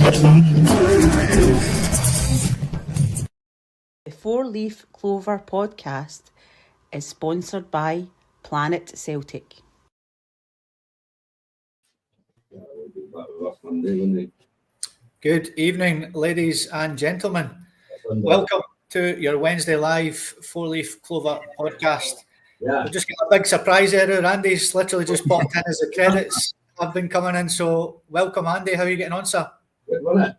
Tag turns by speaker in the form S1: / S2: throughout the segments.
S1: The Four-Leaf Clover podcast is sponsored by Planet Celtic.
S2: Good evening, ladies and gentlemen. Welcome to your Wednesday live Four-Leaf Clover podcast. We've just got a big surprise here. Andy's literally just popped in as the credits have been coming in. So welcome, Andy. How are you getting on, sir?
S3: Good, wasn't it?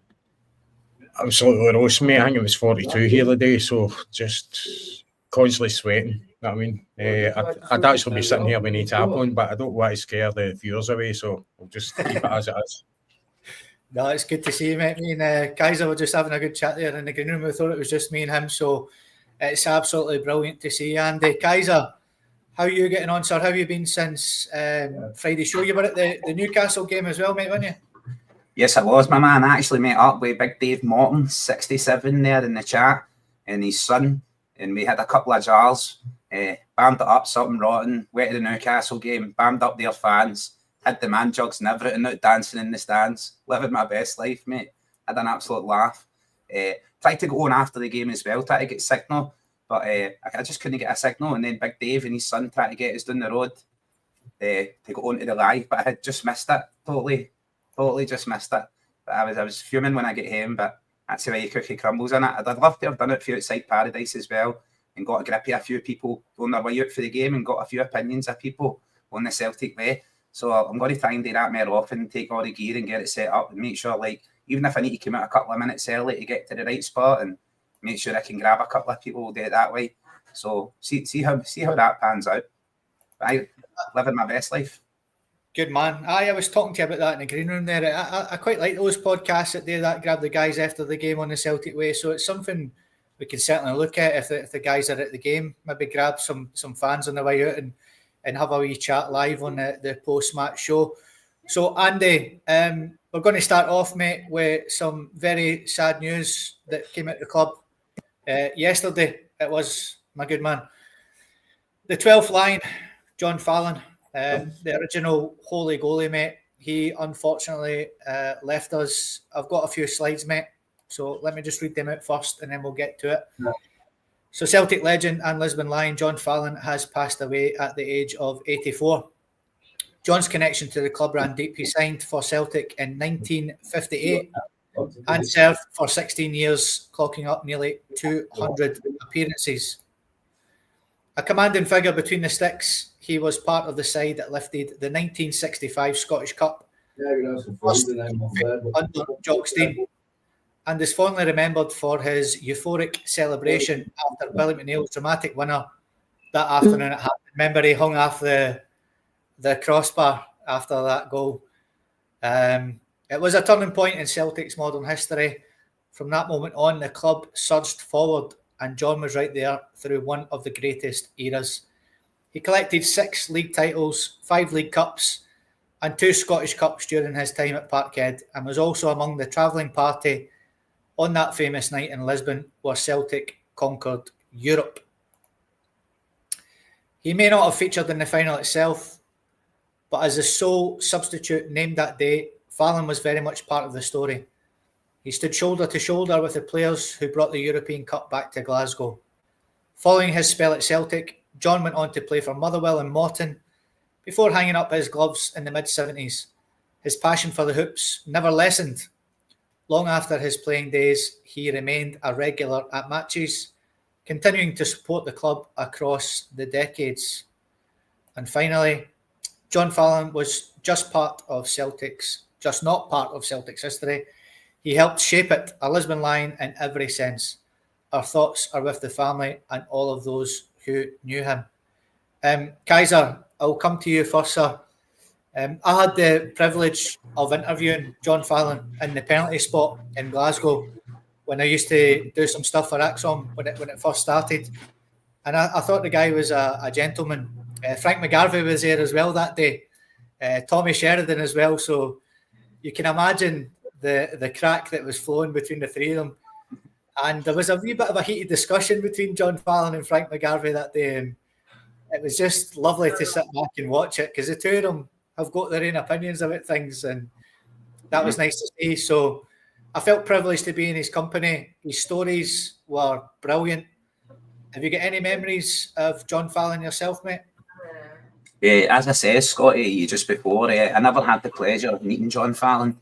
S3: Absolutely roast, mate. I think it was 42 here today, so just constantly sweating. You know what I mean? I'd actually be sitting here with no tap on, but I don't want to scare the viewers away, so I'll just keep it as it is.
S2: No, it's good to see you, mate. Me and Kaiser were just having a good chat there in the green room. We thought it was just me and him, so it's absolutely brilliant to see you, Andy. Kaiser, how are you getting on, sir? How have you been since Friday's show? You were at the Newcastle game as well, mate, weren't you?
S4: Yes, it was, my man. I actually met up with Big Dave Morton, 67 there in the chat, and his son, and we had a couple of jars, bammed it up, something rotten, went to the Newcastle game, bammed up their fans, had the man jugs and everything out dancing in the stands, living my best life, mate. Had an absolute laugh. Tried to go on after the game as well, tried to get signal, but I just couldn't get a signal, and then Big Dave and his son tried to get us down the road to go onto the live, but I had just missed it, totally just missed it. But I was fuming when I get home, but that's the way your cookie crumbles in it. I'd love to have done it for outside Paradise as well and got a grip of a few people on their way out for the game and got a few opinions of people on the Celtic way. So I'm going to try and do that more often, take all the gear and get it set up and make sure, like, even if I need to come out a couple of minutes early to get to the right spot and make sure I can grab a couple of people, we'll do it that way. So see how that pans out. But I living my best life.
S2: Good man. I was talking to you about that in the green room there. I quite like those podcasts that do that, grab the guys after the game on the Celtic way. So it's something we can certainly look at if the guys are at the game. Maybe grab some fans on the way out and have a wee chat live on the post-match show. So Andy, we're going to start off, mate, with some very sad news that came out of the club yesterday. It was, my good man, the 12th line, John Fallon. The original holy goalie, mate. He unfortunately left us. I've got a few slides, mate. So let me just read them out first and then we'll get to it. Yeah. So Celtic legend and Lisbon Lion John Fallon has passed away at the age of 84. John's connection to the club ran deep. He signed for Celtic in 1958 and served for 16 years, clocking up nearly 200 appearances. A commanding figure between the sticks, he was part of the side that lifted the 1965 Scottish Cup under Jock Stein, and is fondly remembered for his euphoric celebration after Billy McNeil's dramatic winner that afternoon at Hampden. Remember, he hung off the crossbar after that goal. It was a turning point in Celtic's modern history. From that moment on, the club surged forward, and John was right there through one of the greatest eras. He collected 6 league titles, 5 League Cups, and 2 Scottish Cups during his time at Parkhead, and was also among the travelling party on that famous night in Lisbon where Celtic conquered Europe. He may not have featured in the final itself, but as the sole substitute named that day, Fallon was very much part of the story. He stood shoulder to shoulder with the players who brought the European Cup back to Glasgow. Following his spell at Celtic, John went on to play for Motherwell and Morton before hanging up his gloves in the mid-70s. His passion for the hoops never lessened. Long after his playing days, he remained a regular at matches, continuing to support the club across the decades. And finally, John Fallon was just not part of Celtic's history. He helped shape it, a Lisbon Lion in every sense. Our thoughts are with the family and all of those who knew him. Kaiser, I'll come to you first, sir. I had the privilege of interviewing John Fallon in the penalty spot in Glasgow when I used to do some stuff for Axom when it first started. And I thought the guy was a gentleman. Frank McGarvey was there as well that day. Tommy Sheridan as well. So you can imagine the crack that was flowing between the three of them. And there was a wee bit of a heated discussion between John Fallon and Frank McGarvey that day. And it was just lovely to sit back and watch it because the two of them have got their own opinions about things. And that was nice to see. So I felt privileged to be in his company. His stories were brilliant. Have you got any memories of John Fallon yourself, mate?
S4: As I said, Scotty, just before, I never had the pleasure of meeting John Fallon,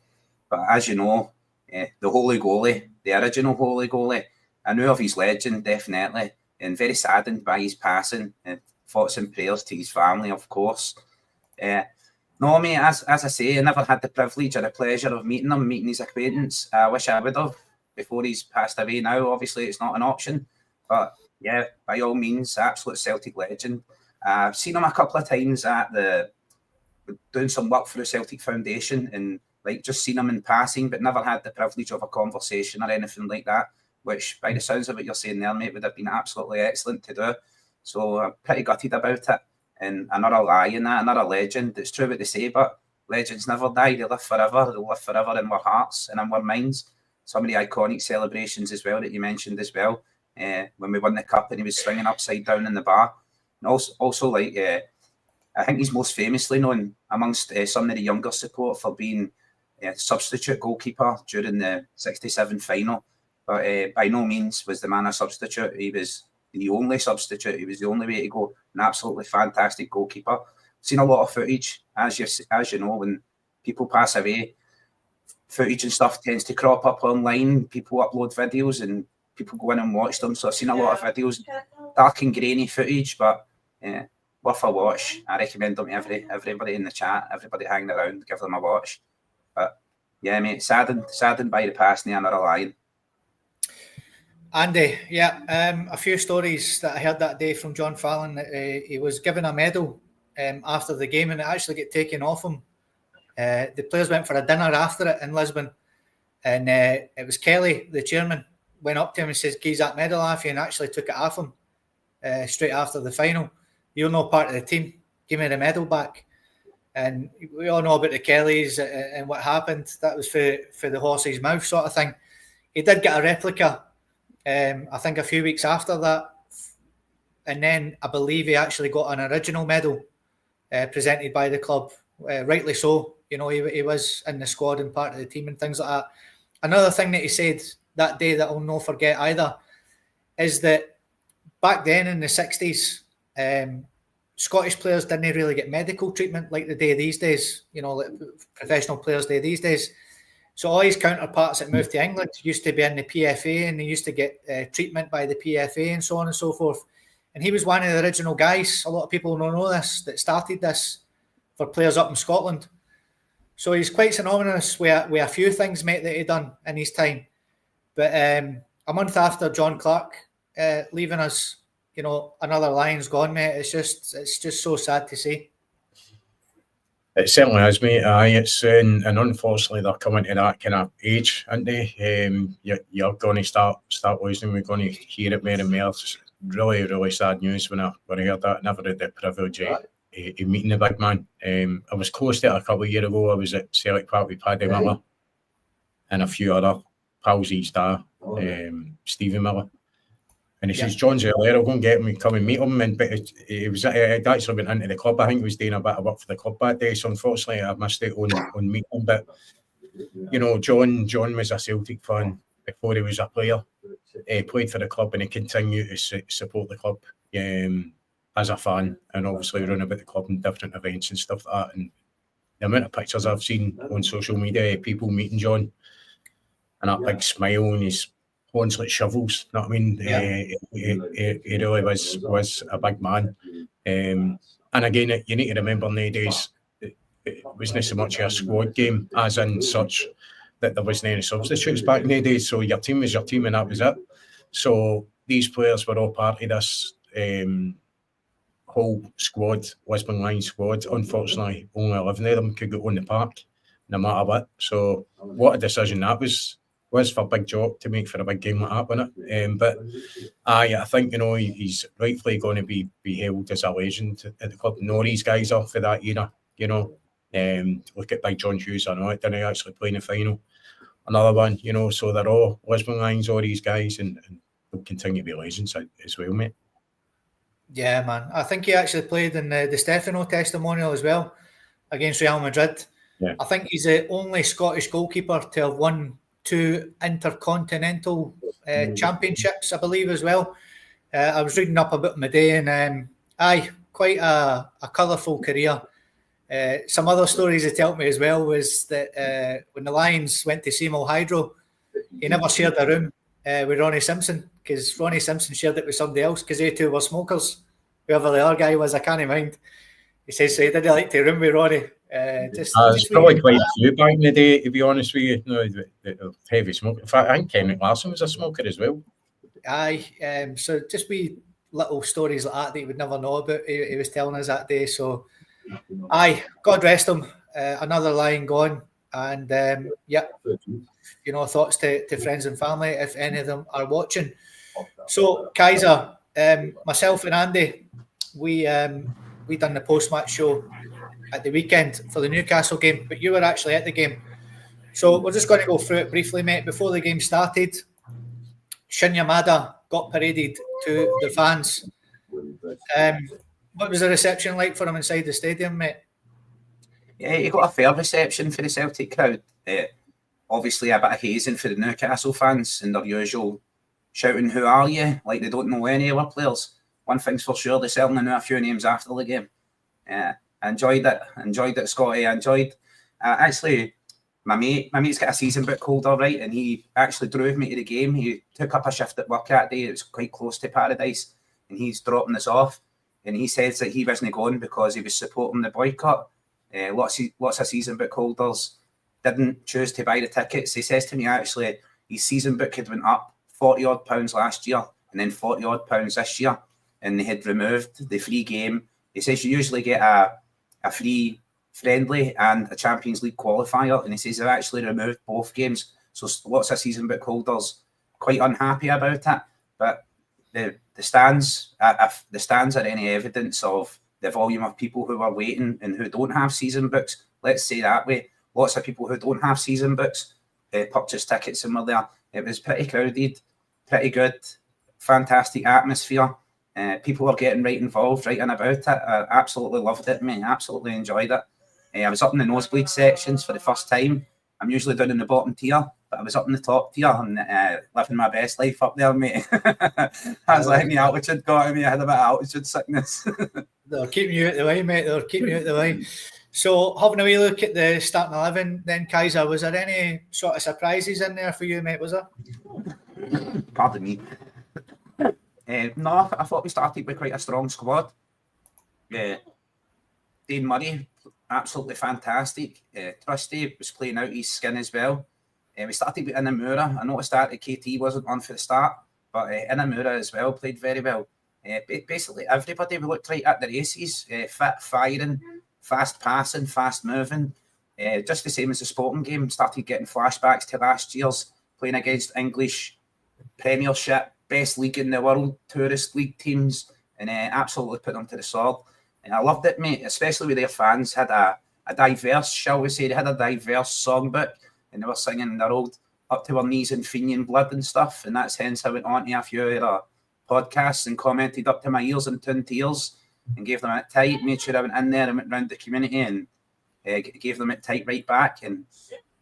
S4: but as you know, the holy goalie, the original holy goalie, I knew of his legend, definitely, and very saddened by his passing, and thoughts and prayers to his family, of course. No, mate, as I say, I never had the privilege or the pleasure of meeting him, meeting his acquaintance. I wish I would have before he's passed away now. Obviously, it's not an option, but yeah, by all means, absolute Celtic legend. I've seen him a couple of times at doing some work for the Celtic Foundation, and like just seen him in passing, but never had the privilege of a conversation or anything like that, which by the sounds of what you're saying there, mate, would have been absolutely excellent to do. So I'm pretty gutted about it. And another lie in that, another legend. It's true what they say, but legends never die. They live forever. They'll live forever in our hearts and in our minds. Some of the iconic celebrations as well that you mentioned as well. When we won the cup and he was swinging upside down in the bar. And also like, I think he's most famously known amongst some of the younger support for being substitute goalkeeper during the 67 final. But by no means was the man a substitute. He was the only substitute. He was the only way to go. An absolutely fantastic goalkeeper. Seen a lot of footage, as you know, when people pass away, footage and stuff tends to crop up online. People upload videos and people go in and watch them. So I've seen a lot of videos, dark and grainy footage, but worth a watch. I recommend them to everybody in the chat, everybody hanging around, give them a watch. But yeah, mate, saddened by the passing of another lion.
S2: Andy, yeah, a few stories that I heard that day from John Fallon. He was given a medal after the game, and it actually got taken off him. The players went for a dinner after it in Lisbon, and it was Kelly, the chairman, went up to him and says, "Give that medal off you," and actually took it off him straight after the final. "You're not part of the team. Give me the medal back." And we all know about the Kellys and what happened. That was for the horse's mouth sort of thing. He did get a replica. I think a few weeks after that, and then I believe he actually got an original medal presented by the club, rightly so. You know, he was in the squad and part of the team and things like that. Another thing that he said that day that I'll not forget either is that back then in the 60s, Scottish players didn't really get medical treatment like they do these days, you know, like professional players do these days. So all his counterparts that moved to England used to be in the PFA, and they used to get treatment by the PFA and so on and so forth. And he was one of the original guys, a lot of people don't know this, that started this for players up in Scotland. So he's quite synonymous with a few things, mate, that he done in his time. But a month after John Clark leaving us, you know, another lion's gone, mate. It's just so sad to see.
S3: It certainly is, mate. It's and unfortunately they're coming to that kind of age, aren't they? You're going to start losing. We're going to hear it more and more. It's really, really sad news when I heard that. I never had the privilege of meeting the big man. I was close to it a couple of years ago. I was at Celtic Park with Paddy Miller and a few other pals of his dad, Stephen Miller. And he says, "John's earlier, I'll go and get him and come and meet him." And but he'd actually went into the club. I think he was doing a bit of work for the club that day. So unfortunately, I missed it on meeting him. But you know, John was a Celtic fan before he was a player. He played for the club and he continued to support the club as a fan, and obviously run about the club in different events and stuff like that. And the amount of pictures I've seen on social media, people meeting John and that big smile and his horns like shovels, you know what I mean? He really was a big man. And again, you need to remember nowadays, it wasn't so much a squad game as in such that there wasn't any substitutes back in the days. So your team was your team and that was it. So these players were all part of this whole squad, Lisbon Lions squad. Unfortunately, only 11 of them could go on the park, no matter what. So what a decision that was for Big Jock to make for a big game like that, wasn't it? But I think, you know, he's rightfully going to be hailed as a legend at the club. Nor these guys are for that era, you know. Look at Big John Hughes, I know it didn't actually play in the final. Another one, you know, so they're all Lisbon Lions, all these guys, and they'll continue to be legends as well, mate.
S2: Yeah, man. I think he actually played in the Stefano testimonial as well against Real Madrid.
S3: Yeah.
S2: I think he's the only Scottish goalkeeper to have won 2 intercontinental championships, I believe, as well. I was reading up about my day, and quite a colourful career. Some other stories he told me as well was that when the Lions went to Seymour Hydro, he never shared a room with Ronnie Simpson, because Ronnie Simpson shared it with somebody else, because they two were smokers. Whoever the other guy was, I can't mind. He says so he didn't like to room with Ronnie.
S3: It's probably quite a few back in the day, to be honest with you. No, the heavy smoke. In fact, I think Kenrick Larson was a smoker as well.
S2: Aye, so just wee little stories like that you would never know about. He was telling us that day. So, aye, God rest him. Another Lion gone, and thoughts to friends and family if any of them are watching. So, Kaiser, myself and Andy, we done the post-match show at the weekend for the Newcastle game, but you were actually at the game. So we're just going to go through it briefly, mate. Before the game started, Shinya Mada got paraded to the fans. What was the reception like for him inside the stadium, mate?
S4: Yeah, he got a fair reception for the Celtic crowd. Obviously a bit of hazing for the Newcastle fans and their usual shouting, "Who are you?" like they don't know any of our players. One thing's for sure, they certainly knew a few names after the game. I enjoyed it, Scotty. I enjoyed actually my mate's got a season book holder, right, and he actually drove me to the game. He took up a shift at work that day. It was quite close to Paradise, and he's dropping us off, and he says that he wasn't going because he was supporting the boycott. Lots of season book holders didn't choose to buy the tickets. He says to me, actually, his season book had went up £40 last year and then £40 this year, and they had removed the free game. He says you usually get a free friendly and a Champions League qualifier, and he says they've actually removed both games. So lots of season book holders quite unhappy about it. But the stands, if the stands are any evidence of the volume of people who are waiting and who don't have season books, let's say that way, lots of people who don't have season books purchased tickets and were there. It was pretty crowded, pretty good, fantastic atmosphere. People were getting right involved, right in about it. I absolutely loved it, mate. Absolutely enjoyed it. I was up in the nosebleed sections for the first time. I'm usually down in the bottom tier, but I was up in the top tier and living my best life up there, mate. I was like, the altitude got me. I had a bit of altitude sickness.
S2: They're keeping you out the way, mate. They're keeping you out the way. So, having a wee look at the starting 11, then, Kaiser, was there any sort of surprises in there for you, mate? Was there?
S4: Pardon me. No, I thought we started with quite a strong squad. Dean Murray, absolutely fantastic. Trusty was playing out his skin as well. We started with Inamura. I noticed that KT wasn't on for the start, but Inamura as well played very well. Basically, everybody we looked right at the races, fit, firing, fast passing, fast moving. Just the same as the Sporting game. Started getting flashbacks to last year's playing against English Premiership, best league in the world, tourist league teams, and absolutely put them to the sword. And I loved it, mate, especially with their fans. Had a diverse, shall we say, they had a diverse songbook, and they were singing their old up to our knees in Fenian blood and stuff. And that's hence I went on to a few of their podcasts and commented up to my ears in 2 tears and gave them it tight, made sure I went in there and went round the community and gave them it tight right back. And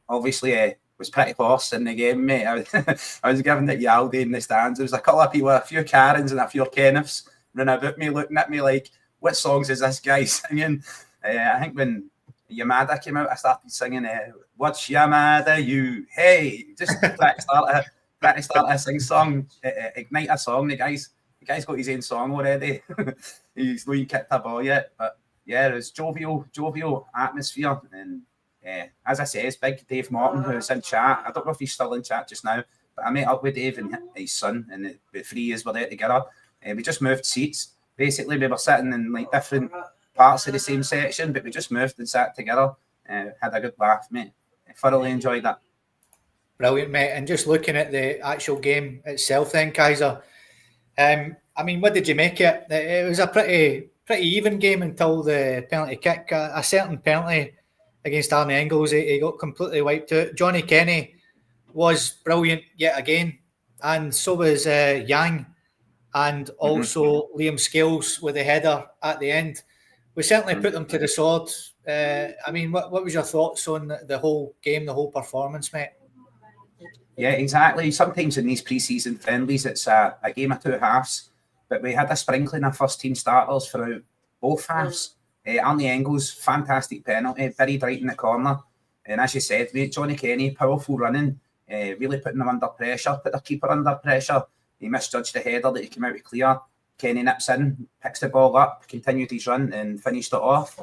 S4: obviously, was pretty hoarse in the game, mate. I was giving it Yaldi in the stands. There was a couple of people, a few Karens and a few Kenneths running about me, looking at me like, what songs is this guy singing? I think when Yamada came out, I started singing, what's Yamada, you? Hey! Just try to start a sing song, ignite a song. The guy's got his own song already. He's not even kicked a ball yet. But yeah, it was jovial atmosphere. And as I say, it's big Dave Morton, who's in chat. I don't know if he's still in chat just now, but I met up with Dave and his son, and the 3 years were there together. We just moved seats. Basically, we were sitting in like different parts of the same section, but we just moved and sat together. Had a good laugh, mate. I thoroughly enjoyed that.
S2: Brilliant, mate. And just looking at the actual game itself then, Kaiser, I mean, what did you make it? It was a pretty even game until the penalty kick. A certain penalty against Arnie Engels, he got completely wiped out. Johnny Kenny was brilliant yet again, and so was Yang, and also Liam Scales with the header at the end. We certainly put them to the sword. I mean, what was your thoughts on the whole game, the whole performance, mate?
S4: Yeah, exactly. Sometimes in these pre-season friendlies, it's a game of two halves. But we had a sprinkling of first-team starters throughout both halves. Arnie Engels, fantastic penalty, buried right in the corner. And as you said, mate, Johnny Kenny, powerful running, really putting them under pressure, put the keeper under pressure. He misjudged the header that he came out with clear. Kenny nips in, picks the ball up, continued his run and finished it off.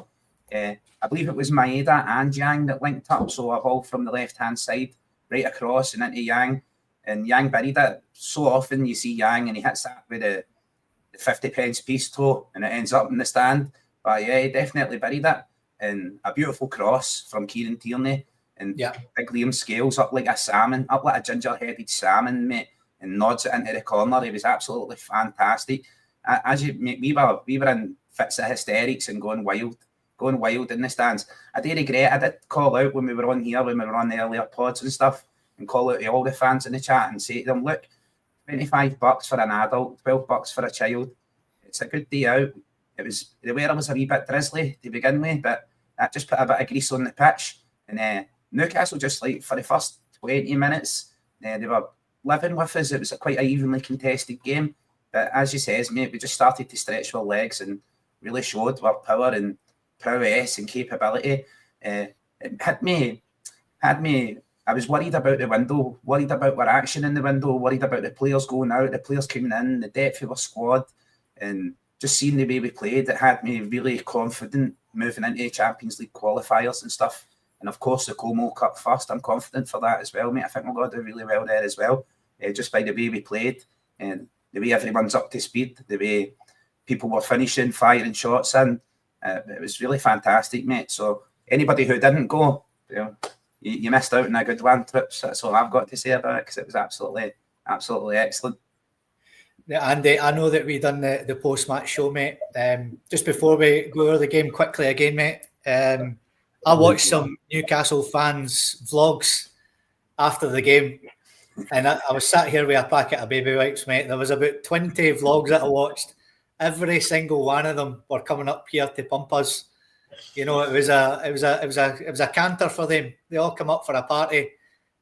S4: I believe it was Maeda and Yang that linked up, so a ball from the left-hand side, right across and into Yang. And Yang buried it. So often you see Yang and he hits that with the 50 pence piece toe and it ends up in the stand. But yeah, he definitely buried it. And a beautiful cross from Kieran Tierney. And big Liam Scales up like a salmon, up like a ginger-headed salmon, mate, and nods it into the corner. He was absolutely fantastic. As you, mate, we were in fits of hysterics and going wild in the stands. I do regret, I did call out when we were on here, when we were on the earlier pods and stuff, and call out to all the fans in the chat and say to them, look, $25 for an adult, $12 for a child. It's a good day out. The weather was a wee bit drizzly to begin with, but that just put a bit of grease on the pitch. And Newcastle, just like for the first 20 minutes, they were living with us. It was quite an evenly contested game. But as you say, mate, we just started to stretch our legs and really showed our power and prowess and capability. It had me. I was worried about the window, worried about our action in the window, worried about the players going out, the players coming in, the depth of our squad, and just seeing the way we played. It had me really confident moving into Champions League qualifiers and stuff. And of course, the Como Cup first. I'm confident for that as well, mate. I think we're going to do really well there as well, just by the way we played and the way everyone's up to speed, the way people were finishing, firing shots in. It was really fantastic, mate. So anybody who didn't go, you missed out on a good one, Trips. That's all I've got to say about it, because it was absolutely excellent.
S2: Yeah, Andy, I know that we done the post-match show, mate. Just before we go over the game quickly again, mate, I watched some Newcastle fans' vlogs after the game, and I was sat here with a packet of baby wipes, mate. There was about 20 vlogs that I watched. Every single one of them were coming up here to pump us. You know, it was a canter for them. They all come up for a party,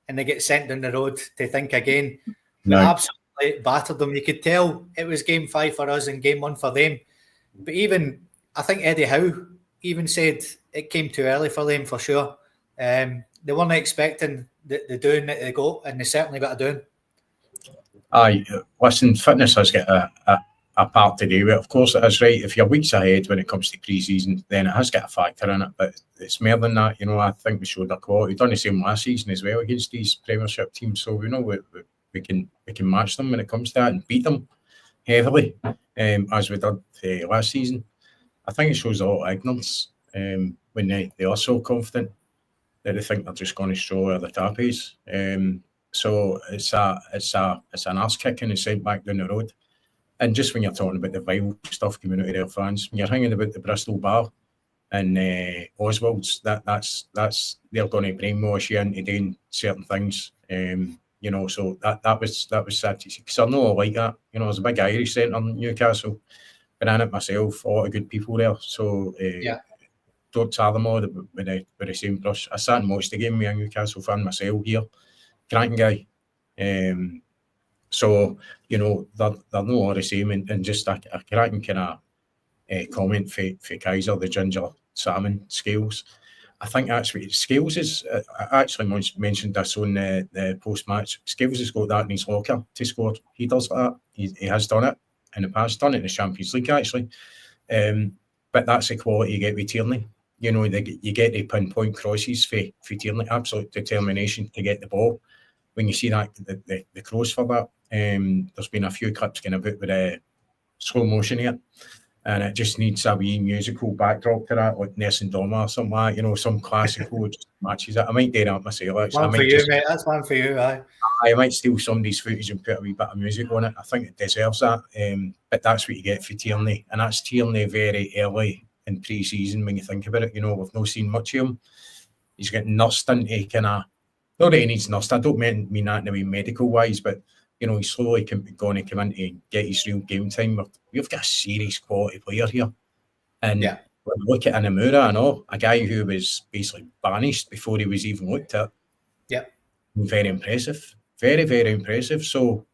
S2: and they get sent down the road to think again. No. Absolutely battered them. You could tell it was game 5 for us and game 1 for them. But even I think Eddie Howe even said it came too early for them for sure. They weren't expecting the doing that they got, and they certainly got a doing.
S3: Aye, listen, fitness has got a part to do with it. Of course it is, right? If you're weeks ahead when it comes to pre-season, then it has got a factor in it, but it's more than that. You know, I think we showed our quality. We've done the same last season as well against these Premiership teams, so we know we can match them when it comes to that and beat them heavily, as we did last season. I think it shows a lot of ignorance when they are so confident that they think they're just going to show where the tap is. So it's an arse kick and it's sent back down the road. And just when you're talking about the vile stuff coming out of their fans, when you're hanging about the Bristol bar and Oswald's, that's they're going to brainwash you into doing certain things. You know, so that was sad to see, because I know I like that. You know, there's a big Irish centre in Newcastle. Been in it myself, a lot of good people there. So don't tar them all with the same brush. I sat and watched the game with a Newcastle fan myself here, cracking guy. So, you know, they're not all the same, and just a cracking kind of comment for Kaiser, the ginger salmon Scales. I think that's what Scales is. I actually mentioned this on the post-match. Scales has got that in his locker to score. He does that. He has done it in the past, done it in the Champions League actually. But that's the quality you get with Tierney. You know, you get the pinpoint crosses for Tierney, absolute determination to get the ball. When you see that, the cross for that, there's been a few clips going about with slow motion here, and it just needs a wee musical backdrop to that, like Nelson Doma or something like that, you know, some classical just matches it. I might do that myself. Actually.
S2: One for you, mate. That's one for you, aye.
S3: I might steal somebody's footage and put a wee bit of music on it. I think it deserves that. But that's what you get for Tierney, and that's Tierney very early in pre-season when you think about it. You know, we've not seen much of him. He's getting nursed into kind of, not that he needs nursed, I don't mean that in a way medical wise, but you know, he's slowly going to come in to get his real game time. We've got a serious quality player here. And when we look at Inamura and all, a guy who was basically banished before he was even looked at.
S2: Yeah.
S3: very impressive. Very, very impressive. So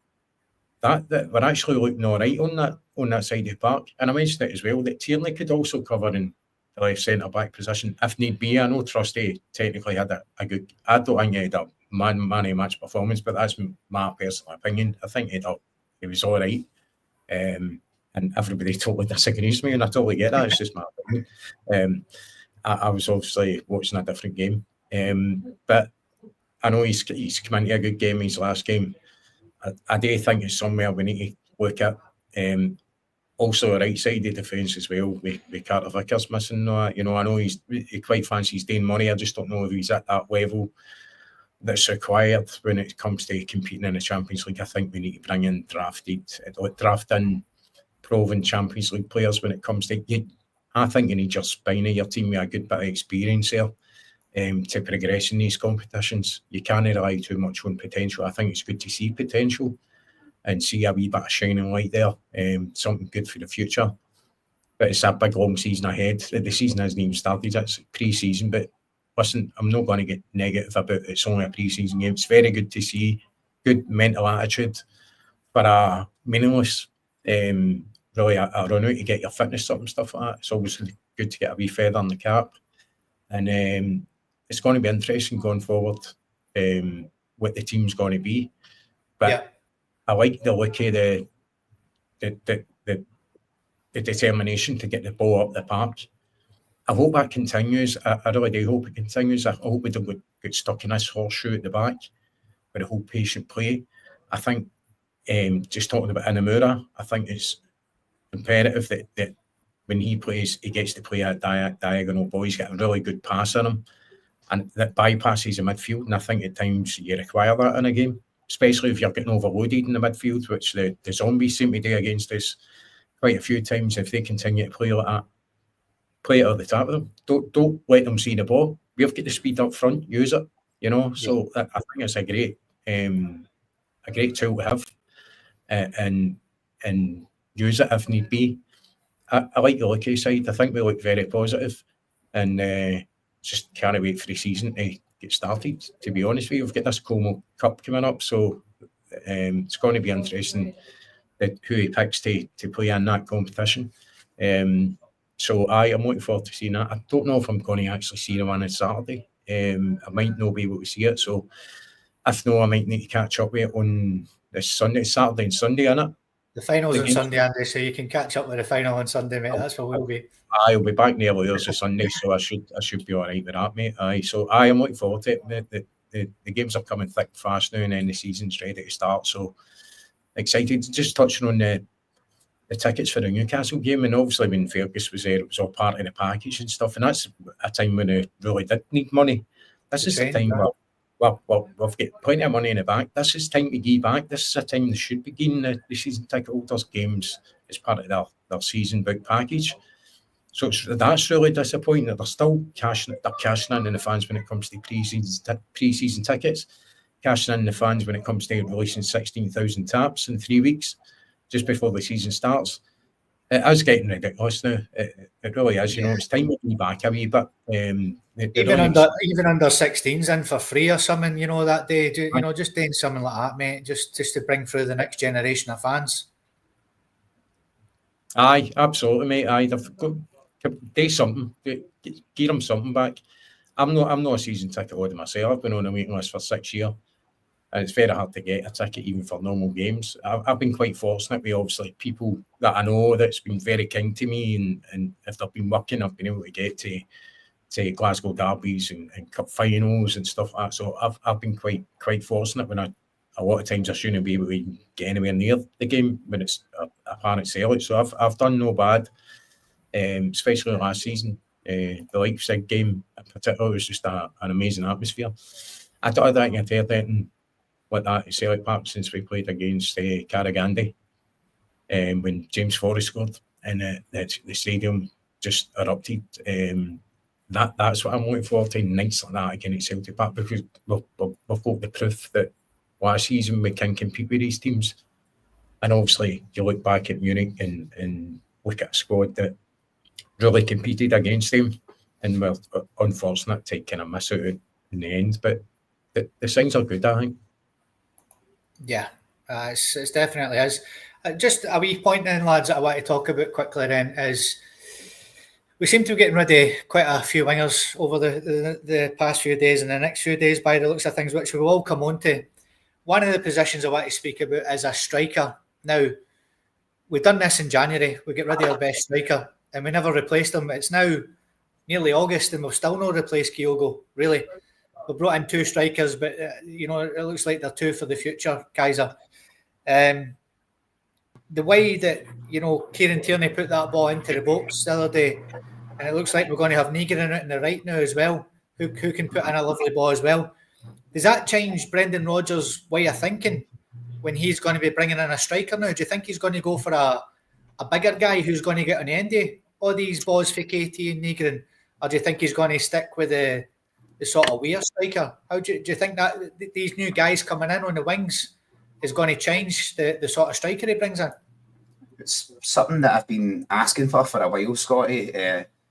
S3: that we're actually looking all right on that side of the park. And I mentioned it as well that Tierney could also cover in the left centre back position if need be. I know Trusty technically had a good. I don't think he had a man of match performance, but that's my personal opinion. I think he was all right. And everybody totally disagrees with me, and I totally get that. It's just my opinion. I was obviously watching a different game, but I know he's come into a good game. His last game. I do think it's somewhere we need to look at. Also, a right side of defence as well. With Carter Vickers missing, I know he quite fancies Dane Murray. I just don't know if he's at that level that's required when it comes to competing in the Champions League. I think we need to bring in draft in proven Champions League players when it comes to. I think you need your spine of your team with a good bit of experience there. To progress in these competitions. You can't rely too much on potential. I think it's good to see potential and see a wee bit of shining light there, something good for the future. But it's a big long season ahead. The season hasn't even started, it's pre-season, but listen, I'm not going to get negative about it. It's only a pre-season game. It's very good to see good mental attitude for a meaningless really a run out to get your fitness up and stuff like that. It's always good to get a wee feather in the cap. And it's going to be interesting going forward what the team's going to be. But I like the look of the determination to get the ball up the park. I hope that continues. I really do hope it continues. I hope we don't get stuck in this horseshoe at the back with the whole patient play. I think, just talking about Inamura, I think it's imperative that when he plays, he gets to play a diagonal ball. He's got a really good pass in him, and that bypasses the midfield. And I think at times you require that in a game, especially if you're getting overloaded in the midfield, which the Zombies seem to do against us quite a few times. If they continue to play like that, play it at the top of them. Don't let them see the ball. We've got the speed up front. Use it. So I think it's a great tool to have, and use it if need be. I like the lucky side. I think we look very positive, and just can't wait for the season to get started. To be honest with you, we've got this Como Cup coming up, so it's going to be interesting who he picks to play in that competition. So I'm looking forward to seeing that. I don't know if I'm going to actually see the one on Saturday. I might not be able to see it, so if no, I might need to catch up with it on this Sunday, Saturday and Sunday, innit?
S2: The final's on Sunday, Andy, so you can catch up with the final on Sunday, mate. That's what we'll be.
S3: I'll be back near Wales on Sunday, so I should be all right with that, mate. So I am looking forward to it. The games are coming thick and fast now, and then the season's ready to start. So excited. Just touching on the tickets for the Newcastle game, and obviously when Fergus was there, it was all part of the package and stuff. And that's a time when they really did need money. This is the time where we've got plenty of money in the bank. This is time to give back. This is a time they should be giving the season ticket holders games as part of their season book package. So that's really disappointing that they're still cashing in the fans when it comes to pre-season tickets, cashing in the fans when it comes to releasing 16,000 taps in 3 weeks just before the season starts. It is getting ridiculous now. It really is. It's time to be back a wee bit.
S2: Even under 16s in for free or something, that day. Just doing something like that, mate. Just to bring through the next generation of fans.
S3: Aye, absolutely, mate. Aye, they've got do something. Give them something back. I'm not a season ticket holder myself. I've been on a waiting list for 6 years. And it's very hard to get a ticket even for normal games. I've been quite fortunate with obviously people that I know that's been very kind to me, and if they've been working, I've been able to get to Glasgow derbies and cup finals and stuff like that. So I've been quite fortunate when a lot of times I shouldn't be able to get anywhere near the game when it's apparent Celtic. So I've done no bad, especially last season. The Leipzig game in particular was just an amazing atmosphere. I don't think I've heard anything like that at Celtic Park since we played against Carragandi, when James Forrest scored, and the stadium just erupted. That's what I'm looking forward to, nights like that again at Celtic Park, because we've got the proof that last season we can compete with these teams. And obviously you look back at Munich and look at a squad that really competed against them, and we're unfortunate to kind of miss out in the end. But the signs are good, I think.
S2: Yeah, it's definitely is. Just a wee point then, lads, that I want to talk about quickly then is we seem to be getting rid of quite a few wingers over the past few days and the next few days by the looks of things, which we will come on to. One of the positions I want to speak about is a striker. Now, we've done this in January. We get rid of our best striker and we never replaced him. It's now nearly August and we've still not replaced Kyogo, really. We brought in two strikers, but it looks like they're two for the future, Kaiser. The way that Kieran Tierney put that ball into the box the other day, and it looks like we're going to have Nigel out in the right now as well, who can put in a lovely ball as well. Does that change Brendan Rodgers' way of thinking when he's going to be bringing in a striker now? Do you think he's going to go for a bigger guy who's going to get on the end of all these balls for Katie and Nigel, or do you think he's going to stick with the sort of weird striker? How do you think that these new guys coming in on the wings is going to change the sort of striker he brings in?
S4: It's something that I've been asking for a while, Scotty.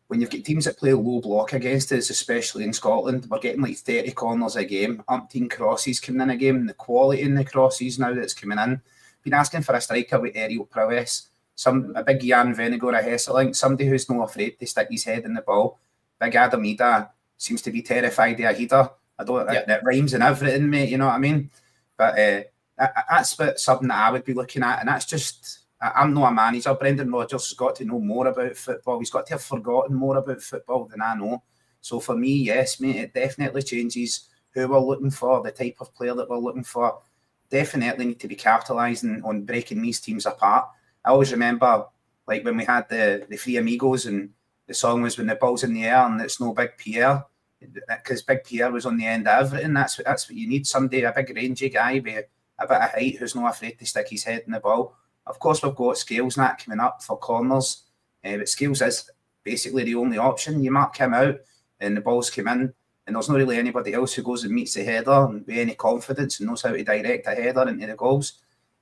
S4: When you've got teams that play low block against us, especially in Scotland, we're getting like 30 corners a game, umpteen crosses coming in a game, and the quality in the crosses now that's coming in. Been asking for a striker with aerial prowess, a big Jan Vennegoor, a Hesselink, somebody who's not afraid to stick his head in the ball. Big Adam Ida seems to be terrified of a header. That rhymes and everything, mate, you know what I mean? But that's something that I would be looking at, and that's just... I'm not a manager. Brendan Rodgers has got to know more about football. He's got to have forgotten more about football than I know. So for me, yes, mate, it definitely changes who we're looking for, the type of player that we're looking for. Definitely need to be capitalising on breaking these teams apart. I always remember, like when we had the Three Amigos, and the song was "When the Ball's in the Air" and it's no Big Pierre, because Big Pierre was on the end of everything. That's what you need. Somebody, a big rangy guy with a bit of height who's not afraid to stick his head in the ball. Of course, we've got Scales and that coming up for corners, but Scales is basically the only option. You mark him out and the balls come in, and there's not really anybody else who goes and meets the header with any confidence and knows how to direct a header into the goals.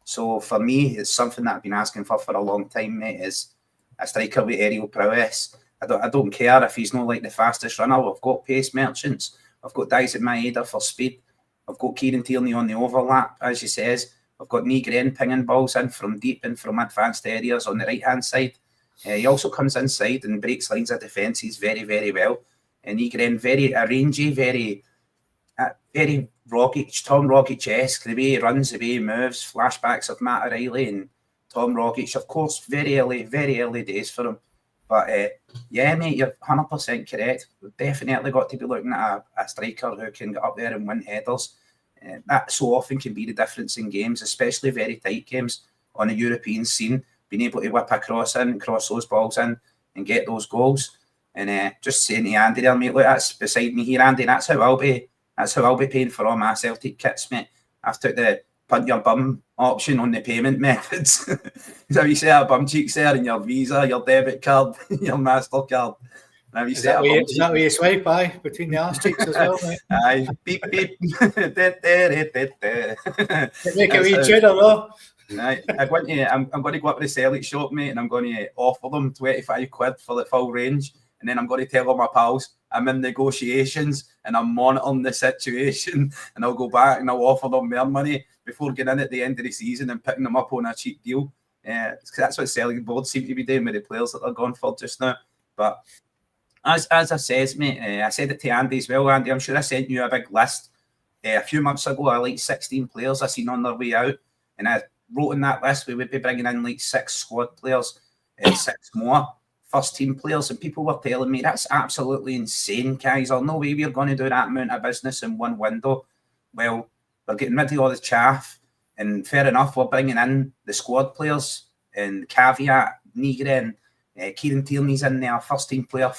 S4: So for me, it's something that I've been asking for a long time, mate, is a striker with aerial prowess. I don't care if he's not like the fastest runner. We've got pace merchants. I've got Dice at Maeda for speed. I've got Kieran Tierney on the overlap, as he says. I've got Nigren pinging balls in from deep and from advanced areas on the right-hand side. He also comes inside and breaks lines of defences very, very well. And Nigren, very rangy, very Rogic, Tom Rogic-esque, the way he runs, the way he moves, flashbacks of Matt O'Reilly and Tom Rogic. Of course, very early days for him. But yeah, mate, you're 100% correct. We've definitely got to be looking at a striker who can get up there and win headers. That so often can be the difference in games, especially very tight games on the European scene. Being able to whip a cross those balls in and get those goals. And just saying to Andy there, mate, look, that's beside me here, Andy. That's how I'll be paying for all my Celtic kits, mate. I've took the punt your bum option on the payment methods. So you set a bum cheeks there and your Visa, your debit card, your MasterCard.
S2: Is that where you swipe, between the arse cheeks as well, mate?
S4: Aye, beep, beep.
S2: Make a wee cheddar, though.
S4: Right. I'm going to go up to the Celtic shop, mate, and I'm going to offer them 25 quid for the full range. And then I'm going to tell all my pals I'm in negotiations and I'm monitoring the situation. And I'll go back and I'll offer them more money before getting in at the end of the season and picking them up on a cheap deal. That's what Celtic board seem to be doing with the players that they're going for just now. But as I says, mate, I said it to Andy as well. Andy, I'm sure I sent you a big list a few months ago. I like 16 players I seen on their way out. And I wrote in that list we would be bringing in like 6 squad players, 6 more first team players, and people were telling me that's absolutely insane, guys. There's no way we're going to do that amount of business in one window. Well, we're getting rid of all the chaff, and fair enough, we're bringing in the squad players and Caveat, Nigren, Kieran Tierney's in there, first team player,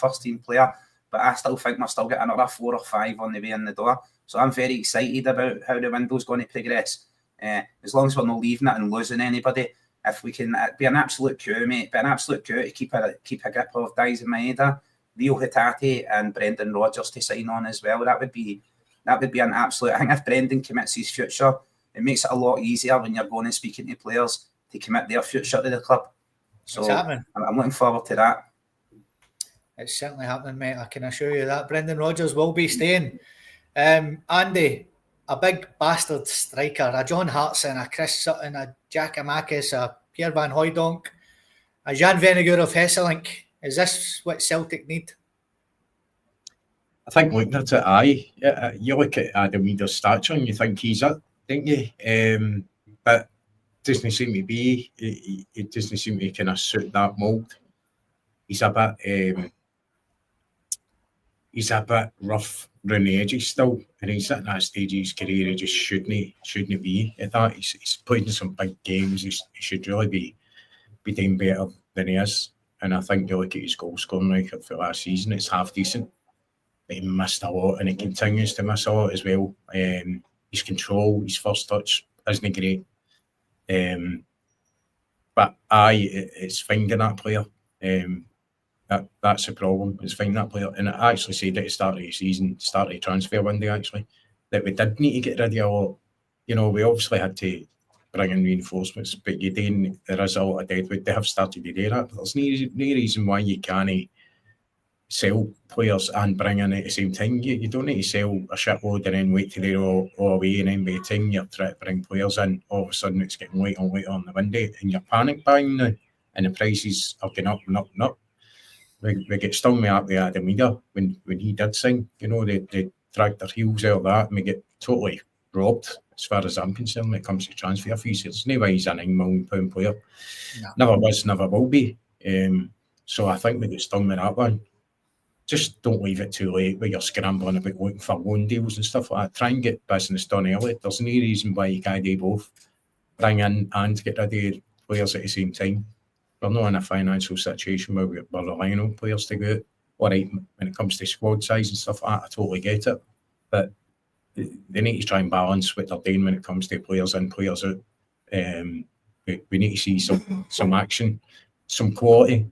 S4: but I still think we're still getting another 4 or 5 on the way in the door. So I'm very excited about how the window's going to progress. As long as we're not leaving it and losing anybody, if we can be an absolute coup, mate, to keep a grip of Dice and Maeda, Rio Hatate and Brendan Rodgers to sign on as well. That would be an absolute. I think if Brendan commits his future, it makes it a lot easier when you're going and speaking to players to commit their future to the club. So
S2: it's happening.
S4: I'm looking forward to that.
S2: It's certainly happening, mate. I can assure you that Brendan Rodgers will be staying. Andy, a big bastard striker, a John Hartson, a Chris Sutton, a Giacomakis, a Pierre Van Hooijdonk, a Jan Vennegoor of Hesselink. Is this what Celtic need?
S3: I think looking at it, aye. You look at Adam Weeder's stature and you think he's it, don't you? But doesn't seem to be. It doesn't seem to kind of suit that mould. He's a bit rough around the edges still, and he's at that stage of his career. He just shouldn't be at that. He's played in some big games. He should really be doing better than he is. And I think you look at his goal scoring record for last season, it's half decent. But he missed a lot, and he continues to miss a lot as well. His control, his first touch isn't great. But it's finding that player. That's the problem. It's finding that player. And I actually said at the start of the season, start of the transfer window actually, that we did need to get rid of a lot. You know, we obviously had to bring in reinforcements, but there is a lot of deadwood. They have started to do that. But there's no reason why you can't sell players and bring in at the same time. You don't need to sell a shitload and then wait till they're all away, and then by the time you're trying to bring players in, all of a sudden it's getting later and later on the window and you're panic buying now, and the prices are going up and up and up. We get stung with that with Adam Weeder when he did sign. You know, they dragged their heels out of that, and we get totally robbed as far as I'm concerned when it comes to transfer fees. There's no way he's a £9 million player. No. Never was, never will be. So I think we get stung with that one. Just don't leave it too late where you're scrambling about looking for loan deals and stuff like that. Try and get business done early. There's no reason why you can't do both. Bring in and get rid of players at the same time. We're not in a financial situation where we're relying on players to go out. All right, when it comes to squad size and stuff like that, I totally get it. But they need to try and balance what they're doing when it comes to players in, players out. We need to see some action, some quality,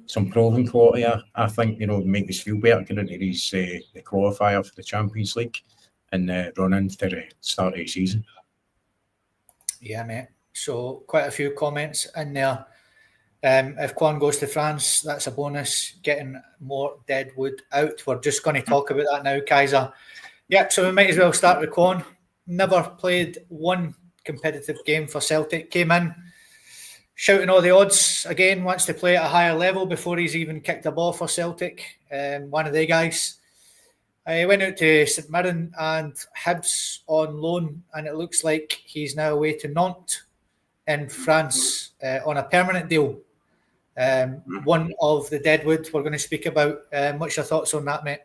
S3: some proven quality. I think, you know, make us feel better getting into these the qualifier for the Champions League and run into the start of the season.
S2: Yeah, mate. So quite a few comments in there. If Quan goes to France, that's a bonus. Getting more deadwood out. We're just going to talk about that now, Kaiser. Yep, so we might as well start with Quan. Never played one competitive game for Celtic. Came in, shouting all the odds. Again, wants to play at a higher level before he's even kicked a ball for Celtic. One of the guys. I went out to St Mirren and Hibs on loan, and it looks like he's now away to Nantes in France on a permanent deal. One of the deadwood we're going to speak about. What's your thoughts on that, mate?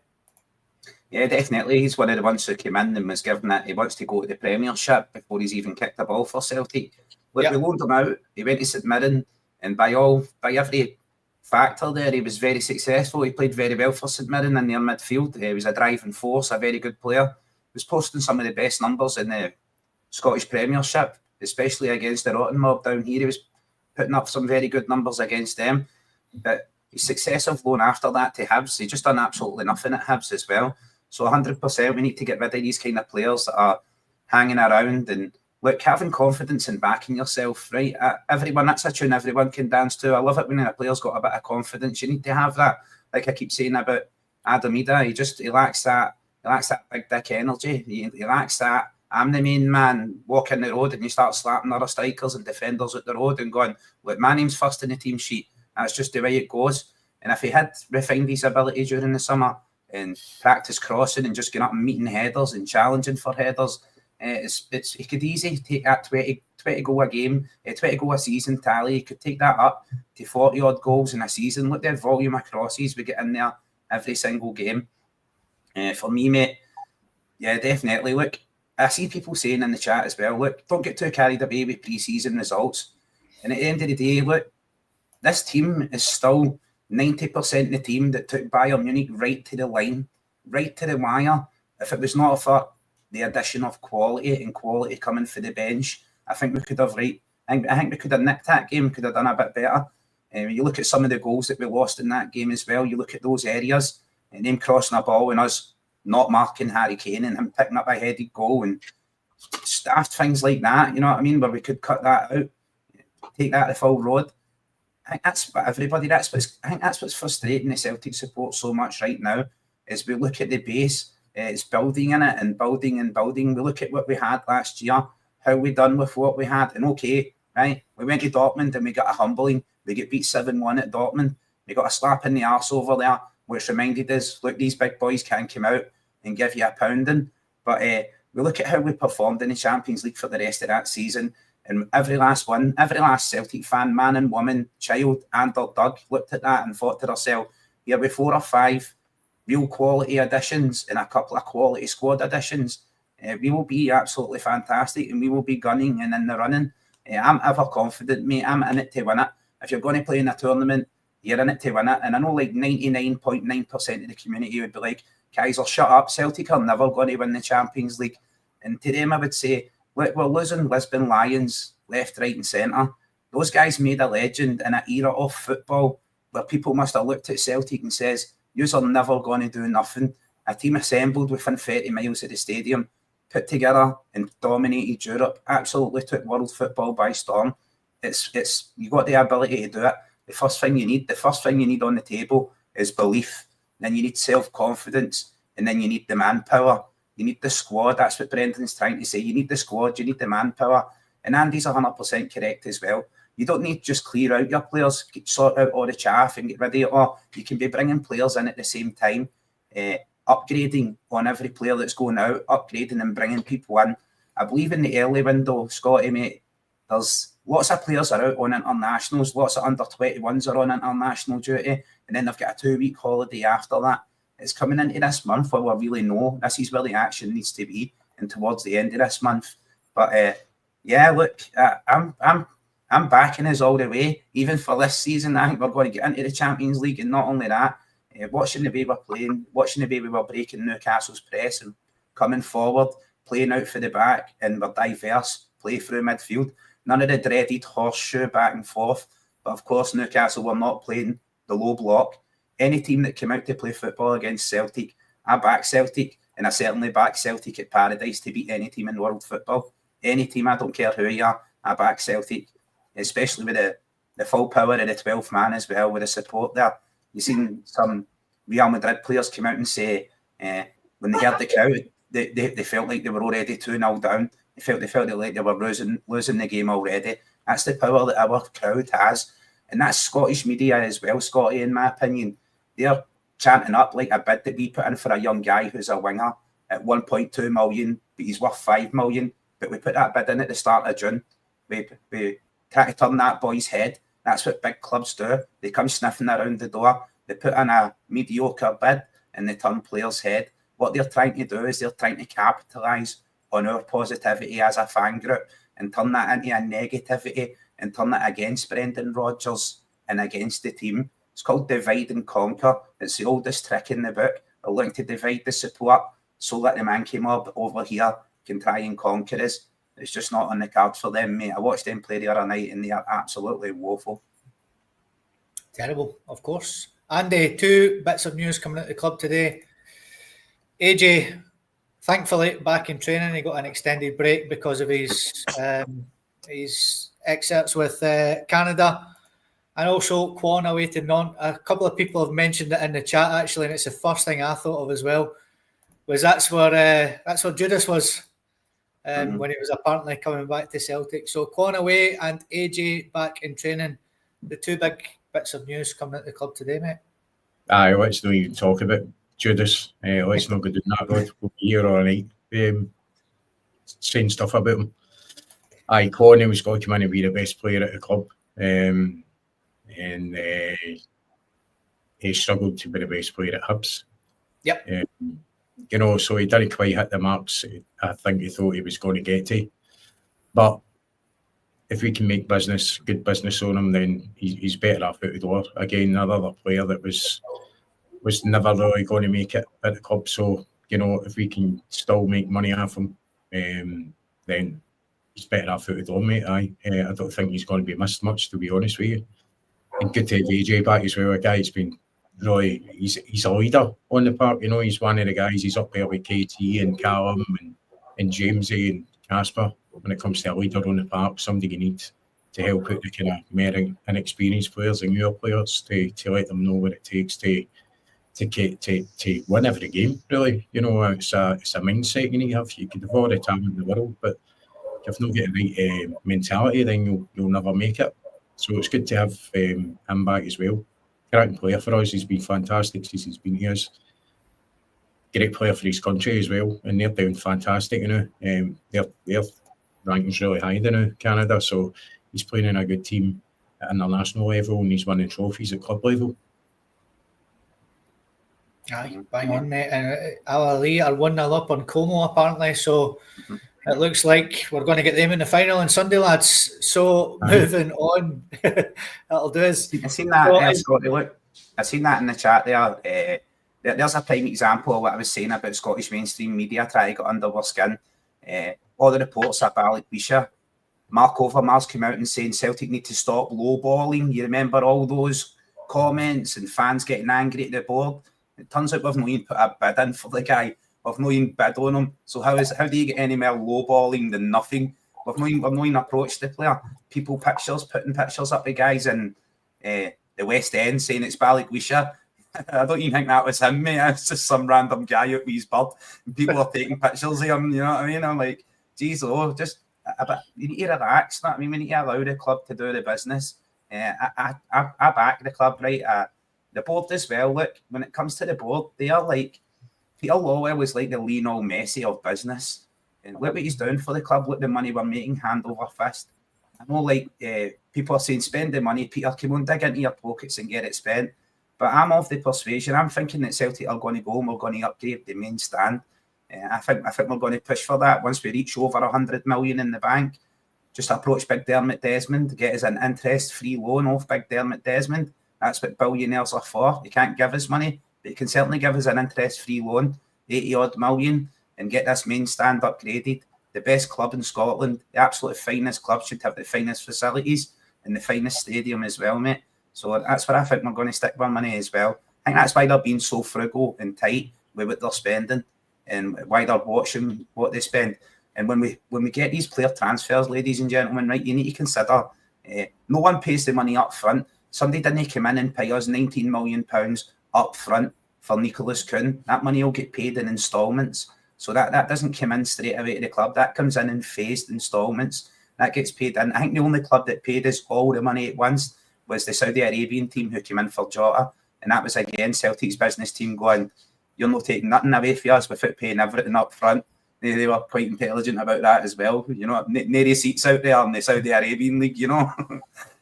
S4: Yeah, definitely. He's one of the ones who came in and was given that he wants to go to the Premiership before he's even kicked a ball for Celtic. Look, we loaned him out. He went to St Mirren, and by every factor there, he was very successful. He played very well for St Mirren in their midfield. He was a driving force, a very good player. He was posting some of the best numbers in the Scottish Premiership, especially against the Rotten Mob down here. He was putting up some very good numbers against them. But his successive loan after that to Hibs, he just done absolutely nothing at Hibs as well. So 100% we need to get rid of these kind of players that are hanging around. And look, having confidence in backing yourself, right? Everyone, that's a tune everyone can dance to. I love it when a player's got a bit of confidence. You need to have that. Like I keep saying about Adam Weeder, he lacks that big dick energy. He lacks that. I'm the main man, walking the road and you start slapping other strikers and defenders at the road and going, look, my name's first in the team sheet. That's just the way it goes. And if he had refined his ability during the summer and practice crossing and just getting up and meeting headers and challenging for headers, he could easily take that 20 goal a game, 20 goal a season tally. He could take that up to 40 odd goals in a season. Look at the volume of crosses we get in there every single game. For me, mate, yeah, definitely. Look, I see people saying in the chat as well, look, don't get too carried away with pre-season results. And at the end of the day, look, this team is still 90% the team that took Bayern Munich right to the line, right to the wire. If it was not for the addition of quality and quality coming for the bench, I think we could have I think we could have nicked that game, could have done a bit better. You look at some of the goals that we lost in that game as well. You look at those areas and them crossing a ball and us not marking Harry Kane and him picking up a headed goal and staffed things like that, you know what I mean, where we could cut that out, take that to full road. I think that's what everybody, I think that's what's frustrating the Celtic support so much right now, is we look at the base It's building in it and building and building. We look at what we had last year, how we done with what we had, and okay, right, we went to Dortmund and we got a humbling. We get beat 7-1 at Dortmund. We got a slap in the arse over there, which reminded us, look, these big boys can come out and give you a pounding. But we look at how we performed in the Champions League for the rest of that season, and every last Celtic fan, man and woman, child and their dog, looked at that and thought to themselves, here we 4 or 5 real quality additions and a couple of quality squad additions. We will be absolutely fantastic and we will be gunning and in the running. I'm ever confident, mate. I'm in it to win it. If you're going to play in a tournament, you're in it to win it. And I know like 99.9% of the community would be like, Kaiser, shut up. Celtic are never going to win the Champions League. And to them, I would say, look, we're losing Lisbon Lions left, right and centre. Those guys made a legend in an era of football where people must have looked at Celtic and says, yous are never going to do nothing. A team assembled within 30 miles of the stadium, put together and dominated Europe, absolutely took world football by storm. It's you got the ability to do it. The first thing you need on the table is belief. Then you need self-confidence, and then you need the manpower. You need the squad. That's what Brendan's trying to say. You need the squad, you need the manpower. And Andy's 100% correct as well. You don't need to just clear out your players, sort out all the chaff and get rid of it all. You can be bringing players in at the same time, upgrading on every player that's going out, upgrading and bringing people in. I believe in the early window, Scotty, mate, there's lots of players are out on internationals, lots of under-21s are on international duty, and then they've got a 2-week holiday after that. It's coming into this month where we really know this is where the action needs to be, and towards the end of this month. But yeah, look, I'm backing us all the way, even for this season. I think we're going to get into the Champions League, and not only that, watching the way we're playing, watching the way we were breaking Newcastle's press and coming forward, playing out for the back, and we're diverse, play through midfield. None of the dreaded horseshoe back and forth. But of course, Newcastle were not playing the low block. Any team that came out to play football against Celtic, I back Celtic, and I certainly back Celtic at Paradise to beat any team in world football. Any team, I don't care who you are, I back Celtic, especially with the full power of the 12th man as well, with the support there. You've seen some Real Madrid players come out and say when they heard the crowd, they felt like they were already 2-0 down. They felt like they were losing the game already. That's the power that our crowd has. And that's Scottish media as well, Scotty, in my opinion. They're chanting up like a bid that we put in for a young guy who's a winger at 1.2 million, but he's worth 5 million. But we put that bid in at the start of June. We try to turn that boy's head. That's what big clubs do. They come sniffing around the door. They put in a mediocre bid and they turn players' head. What they're trying to do is they're trying to capitalise on our positivity as a fan group and turn that into a negativity and turn it against Brendan Rodgers and against the team. It's called divide and conquer. It's the oldest trick in the book. We're looking to divide the support so that the Mankey mob over here can try and conquer us. It's just not on the cards for them, mate. I watched them play the other night and they are absolutely woeful.
S2: Terrible, of course. Andy, 2 bits of news coming out of the club today. AJ, thankfully, back in training. He got an extended break because of his excerpts with Canada. And also Quan away to Nantes. A couple of people have mentioned it in the chat, actually, and it's the first thing I thought of as well. That's where Judas was when he was apparently coming back to Celtic. So Quan away and AJ back in training. The 2 big bits of news coming out of the club today, mate.
S3: Aye, let's not even talk about Judas. Let's not go down that road. We'll be here all night saying stuff about him. Aye, Connie was going to come in and be the best player at the club. And he struggled to be the best player at Hibs.
S2: Yep.
S3: So he didn't quite hit the marks I think he thought he was going to get to. But if we can make good business on him, then he's better off out the door. Again, another player that was never really going to make it at the club. So, if we can still make money off him, then he's better off out the door, mate. I don't think he's going to be missed much, to be honest with you. And good to have AJ back as well. A guy who's been really, he's a leader on the park. He's one of the guys. He's up there with KT and Callum and Jamesy and Casper. When it comes to a leader on the park, somebody you need to help out the kind of more inexperienced players and newer players to let them know what it takes to to win every game. Really, it's a mindset you need to have. You could have all the talent in the world, but if you've not got the right mentality, then you'll never make it. So it's good to have him back as well. Cracking player for us. He's been fantastic since he's been here. Great player for his country as well, and they're doing fantastic. Their ranking's really high now, Canada. So he's playing in a good team at international level, and he's winning trophies at club level.
S2: Aye, bang on, mate. And Ali are 1-0 up on Como apparently, so it looks like we're going to get them in the final on Sunday, lads. So moving on, that'll do us.
S4: I seen that, Scotty. Look, I seen that in the chat there. There's a prime example of what I was saying about Scottish mainstream media trying to get under our skin. All the reports are Balak Bisha. Mark Overmars came out and saying Celtic need to stop lowballing. You remember all those comments and fans getting angry at the board? It turns out we've not even put a bid in for the guy. We've not even bid on him. So how do you get any more lowballing than nothing? We've not even approached the player. People putting pictures up of guys in the West End saying it's Balak Bisha. I don't even think that was him, mate. It's just some random guy out with his bird. And people are taking pictures of him, you know what I mean? I'm like, geez, just a bit, you need to relax. You know what I mean? We need to allow the club to do the business. I back the club, right? The board as well. Look, when it comes to the board, they are like, Peter Lawwell was like the Lionel Messi of business. And look what he's doing for the club. Look the money we're making hand over fist. I know, like, people are saying, spend the money, Peter, come on, dig into your pockets and get it spent. But I'm of the persuasion. I'm thinking that Celtic are going to go and we're going to upgrade the main stand. I think we're going to push for that once we reach over 100 million in the bank. Just approach Big Dermot Desmond to get us an interest-free loan off Big Dermot Desmond. That's what billionaires are for. They can't give us money, but they can certainly give us an interest-free loan, 80-odd million, and get this main stand upgraded. The best club in Scotland, the absolute finest club, should have the finest facilities and the finest stadium as well, mate. So that's where I think we're going to stick our money as well. I think that's why they're being so frugal and tight with what they're spending and why they're watching what they spend. And when we get these player transfers, ladies and gentlemen, right, you need to consider no one pays the money up front. Somebody didn't come in and pay us £19 million up front for Nicholas Kuhn. That money will get paid in instalments. So that doesn't come in straight away to the club. That comes in phased instalments. That gets paid in. I think the only club that paid us all the money at once was the Saudi Arabian team who came in for Jota. And that was, again, Celtic's business team going, you're not taking nothing away from us without paying everything up front. They were quite intelligent about that as well. You know, no seats out there in the Saudi Arabian League, you know.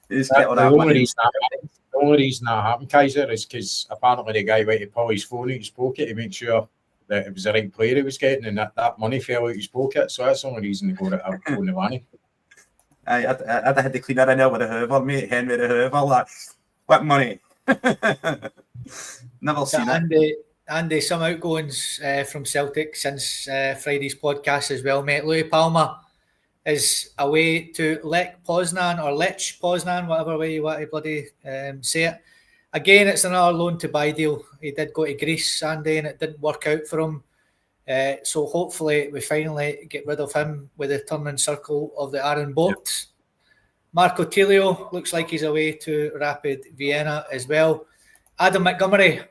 S3: The only reason that happened, Kaiser, is because apparently the guy went to pull his phone out his pocket to make sure that it was the right player he was getting and that money fell out his pocket. So that's the only reason to go on the money.
S4: I had the cleaner in there with a Hoover, mate. Henry the Hoover, like, what money? Never seen it.
S2: Andy, some outgoings from Celtic since Friday's podcast as well, mate. Louis Palmer is away to Lech Poznan, whatever way you want to bloody say it. Again, it's another loan to buy deal. He did go to Greece, Andy, and it didn't work out for him. So hopefully we finally get rid of him with the turning circle of the Aaron boat. Yep. Marco Tilio looks like he's away to Rapid Vienna as well. Adam Montgomery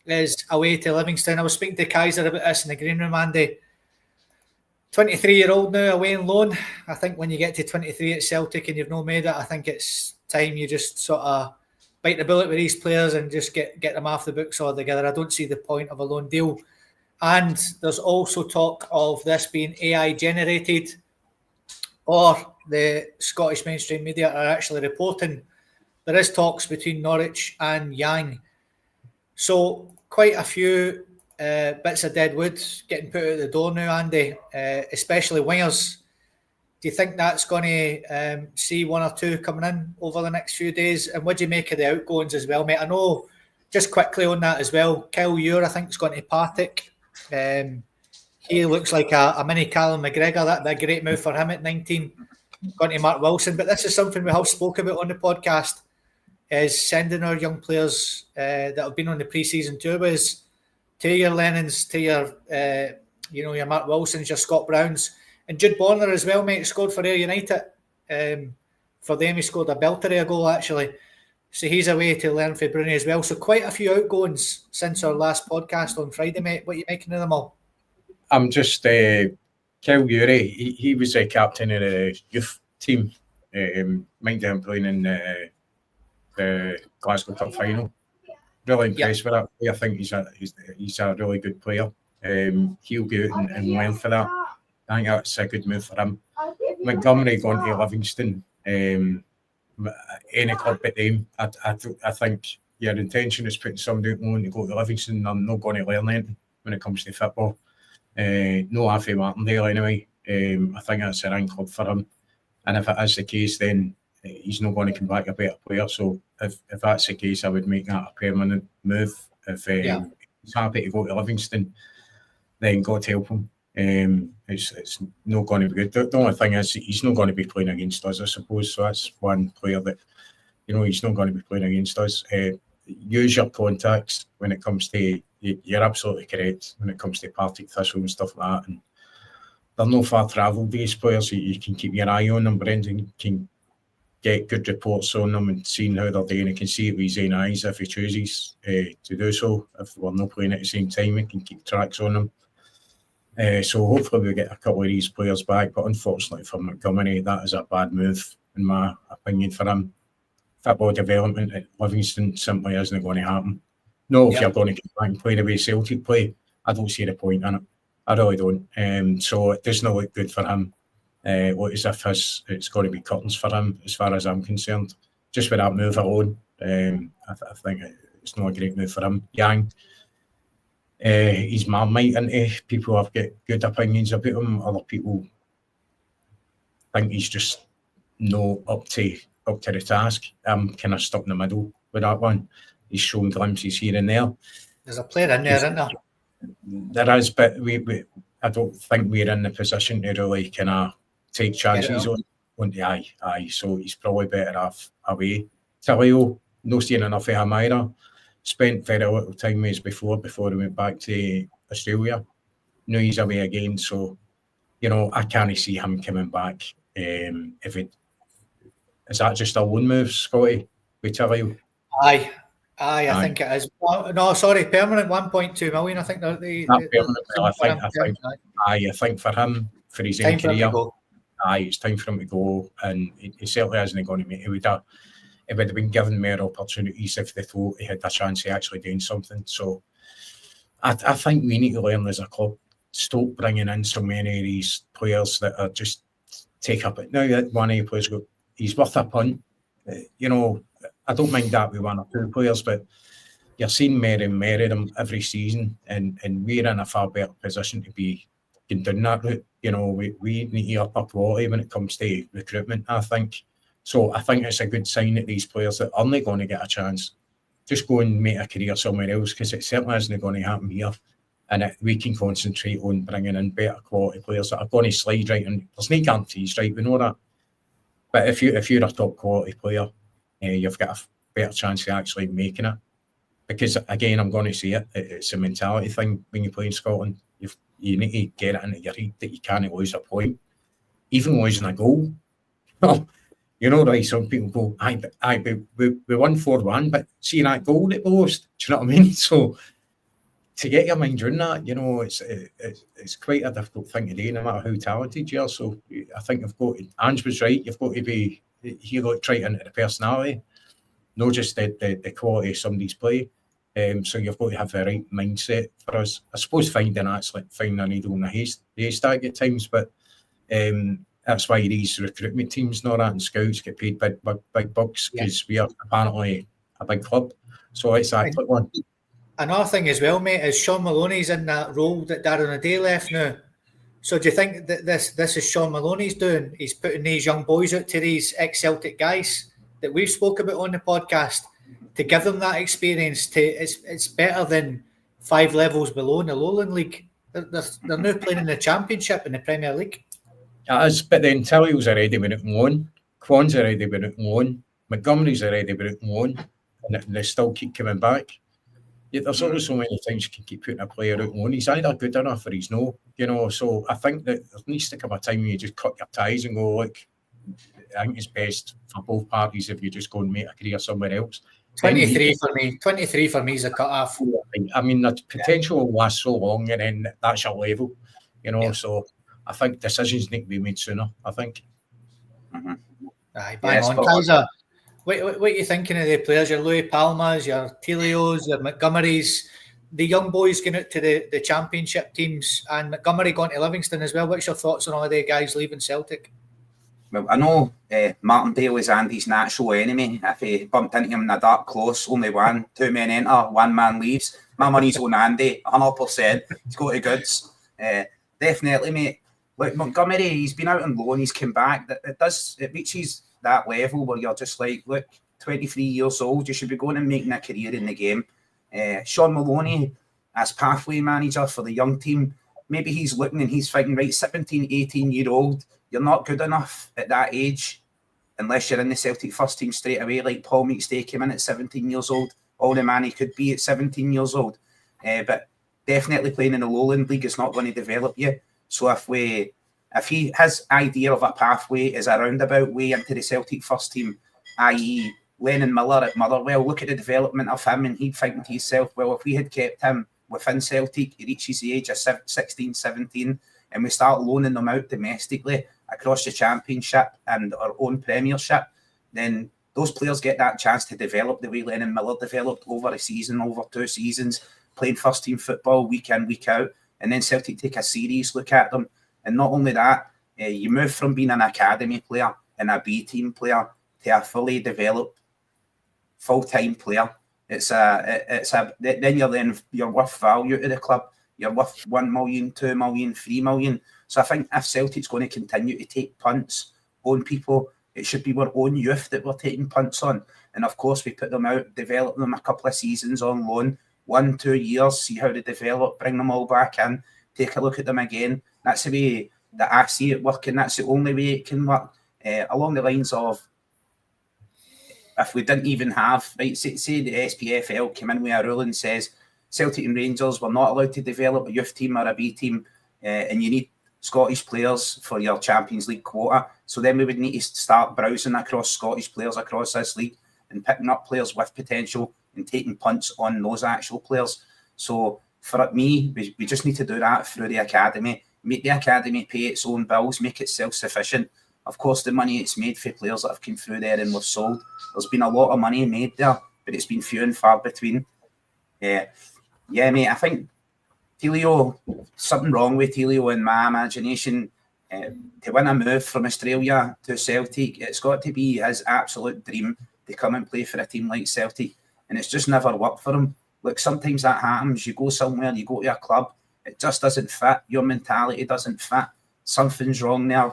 S2: is away to Livingston. I was speaking to Kaiser about this in the green room, Andy. 23-year-old now away on loan. I think when you get to 23 at Celtic and you've not made it, I think it's time you just sort of bite the bullet with these players and just get them off the books altogether. I don't see the point of a loan deal. And there's also talk of this being AI generated, or the Scottish mainstream media are actually reporting there is talks between Norwich and Yang. So quite a few bits of deadwood getting put out the door now, Andy, especially wingers. Do you think that's going to see one or two coming in over the next few days? And what do you make of the outgoings as well, mate? I know, just quickly on that as well, Kyle Ure, I think, is going to Partick. He looks like a mini Callum McGregor. That'd be a great move for him at 19. Going to Mark Wilson. But this is something we have spoke about on the podcast, is sending our young players that have been on the pre-season tour with us to your Lennons, to your, your Mark Wilsons, your Scott Browns. And Jude Bonner as well, mate, scored for Ayr United. For them, he scored a belter of a goal, actually. So he's away to learn for Bruni as well. So quite a few outgoings since our last podcast on Friday, mate. What are you making of them all?
S3: I'm just Kel Urey. He was a captain of the youth team. Mind him playing in the Glasgow Cup final. Really impressed with that. I think he's a really good player. He'll go out and learn for that. I think that's a good move for him. Montgomery going to Livingston. Any club but them. I think your intention is putting somebody out on to go to Livingston. I'm not going to learn anything when it comes to football. No Affy Martindale anyway. I think that's the right club for him. And if it is the case, then he's not going to come back a better player. So if that's the case, I would make that a permanent move. If he's happy to go to Livingston, then God help him. It's not going to be good. The only thing is he's not going to be playing against us, I suppose. So that's one player that, he's not going to be playing against us. Use your contacts when it comes to, you're absolutely correct, when it comes to Partick Thistle and stuff like that. And they're no far travelled, these players. You can keep your eye on them. Brendan can get good reports on them and seeing how they're doing. He can see it with his own eyes if he chooses to do so. If we're not playing at the same time, he can keep tracks on them. So hopefully we'll get a couple of these players back. But unfortunately for Montgomery, that is a bad move, in my opinion, for him. Football development at Livingston simply isn't going to happen. No, if you're going to come back and play the way Celtic play, I don't see the point in it. I really don't. So it does not look good for him. Look as if it's going to be curtains for him, as far as I'm concerned. Just with that move alone, I think it's not a great move for him. Yang, he's Marmite, and people have got good opinions about him. Other people think he's just not up to the task. I'm kind of stuck in the middle with that one. He's shown glimpses here and there.
S2: There's a player in there, isn't there?
S3: There is, but I don't think we're in the position to really kind of take chances on the aye. So he's probably better off away. Talio, no seeing enough of him either. Spent very little time with us before he went back to Australia. Now he's away again, so I can't see him coming back. Is that just a loan move, Scotty, with Talio?
S2: Aye, I think it is. No, sorry, permanent 1.2 million. I think
S3: I think for him, for his own career, it's time for him to go, and he certainly isn't going to make it. He would have been given more opportunities if they thought he had a chance of actually doing something. So I think we need to learn as a club, stop bringing in so many of these players that are just take up it. Now that one of the players go, he's worth a punt. I don't mind that with one or two players, but you're seeing more and more of them every season, and we're in a far better position to be doing that route. We need to up our quality when it comes to recruitment, I think. So I think it's a good sign that these players that aren't going to get a chance just go and make a career somewhere else, because it certainly isn't going to happen here. And we can concentrate on bringing in better quality players that are going to slide right. And there's no guarantees, right? We know that. But if you're a top quality player, you've got a better chance of actually making it. Because again, I'm going to say it. It's a mentality thing when you play in Scotland. You need to get it into your head that you can't lose a point, even losing a goal. Right? Some people go, we won 4-1, but see that goal that we lost. Do you know what I mean? So to get your mind around that, it's quite a difficult thing to do, no matter how talented you are. So I think Ange was right. You've got to be, he looked right into the personality, not just the quality of somebody's play. So you've got to have the right mindset for us. I suppose finding a needle in a haystack at times, but that's why these recruitment teams and scouts get paid big bucks, because we are apparently a big club. So it's a quick one.
S2: Another thing as well, mate, is Sean Maloney's in that role that Darren O'Day left now. So do you think that this is Sean Maloney's doing? He's putting these young boys out to these ex-Celtic guys that we've spoke about on the podcast to give them that experience. It's better than 5 levels below in the Lowland League. They're now playing in the Championship in the Premier League.
S3: It is, but then Tillio's already been out on loan. Quan's already been out on loan. Montgomery's already been out on loan. And they still keep coming back. Yet there's only so many times you can keep putting a player out on loan. He's either good enough or he's no. So I think that there needs to come a time when you just cut your ties and go, look, I think it's best for both parties if you just go and make a career somewhere else.
S2: 23 for me. 23 for me is a cut-off.
S3: I mean, the potential will last so long, and then that's your level, you know. So I think decisions need to be made sooner, I think.
S2: Aye, bang on. Kaiser, what are you thinking of the players? Your Louis Palmas, your Tilios, your Montgomerys, the young boys going out to the championship teams, and Montgomery going to Livingston as well. What's your thoughts on all the guys leaving Celtic?
S4: Well, I know Martindale is Andy's natural enemy. If he bumped into him in a dark close, only one, 2 men enter, 1 man leaves. My money's on Andy, 100%. He's got the goods. Definitely, mate. Look, Montgomery, he's been out on loan, he's come back. It reaches that level where you're just like, look, 23 years old, you should be going and making a career in the game. Sean Maloney, as pathway manager for the young team, maybe he's looking and he's thinking, right, 17, 18-year-old, you're not good enough at that age unless you're in the Celtic first team straight away, like Paul Meekstay came in at 17 years old, all the man he could be at 17 years old. But definitely playing in the Lowland League is not going to develop you. So if his idea of a pathway is a roundabout way into the Celtic first team, i.e. Lennon Miller at Motherwell, look at the development of him and he'd think to himself, well, if we had kept him within Celtic, he reaches the age of 16, 17, and we start loaning them out domestically across the Championship and our own Premiership, then those players get that chance to develop the way Lennon Miller developed over a season, over 2 seasons, playing first team football week in, week out, and then Celtic take a serious look at them. And not only that, you move from being an academy player and a B team player to a fully developed full-time player. Then you're worth value to the club. You're worth 1 million, 2 million, 3 million. So I think if Celtic's going to continue to take punts on people, it should be our own youth that we're taking punts on. And of course, we put them out, develop them a couple of seasons on loan, 1, 2 years, see how they develop, bring them all back in, take a look at them again. That's the way that I see it working. That's the only way it can work. Along the lines of, if we didn't even have, right, say the SPFL came in with a ruling says Celtic and Rangers were not allowed to develop a youth team or a B team, and you need Scottish players for your Champions League quota. So then we would need to start browsing across Scottish players across this league and picking up players with potential and taking punts on those actual players. So for me, we just need to do that through the academy, make the academy pay its own bills, make it self-sufficient. Of course, the money it's made for players that have come through there and were sold, there's been a lot of money made there, but it's been few and far between. Yeah, mate, I think Tilio, something wrong with Tilio in my imagination. To win a move from Australia to Celtic, it's got to be his absolute dream to come and play for a team like Celtic, and it's just never worked for him. Look, sometimes that happens. You go somewhere, you go to a club, it just doesn't fit. Your mentality doesn't fit. Something's wrong there.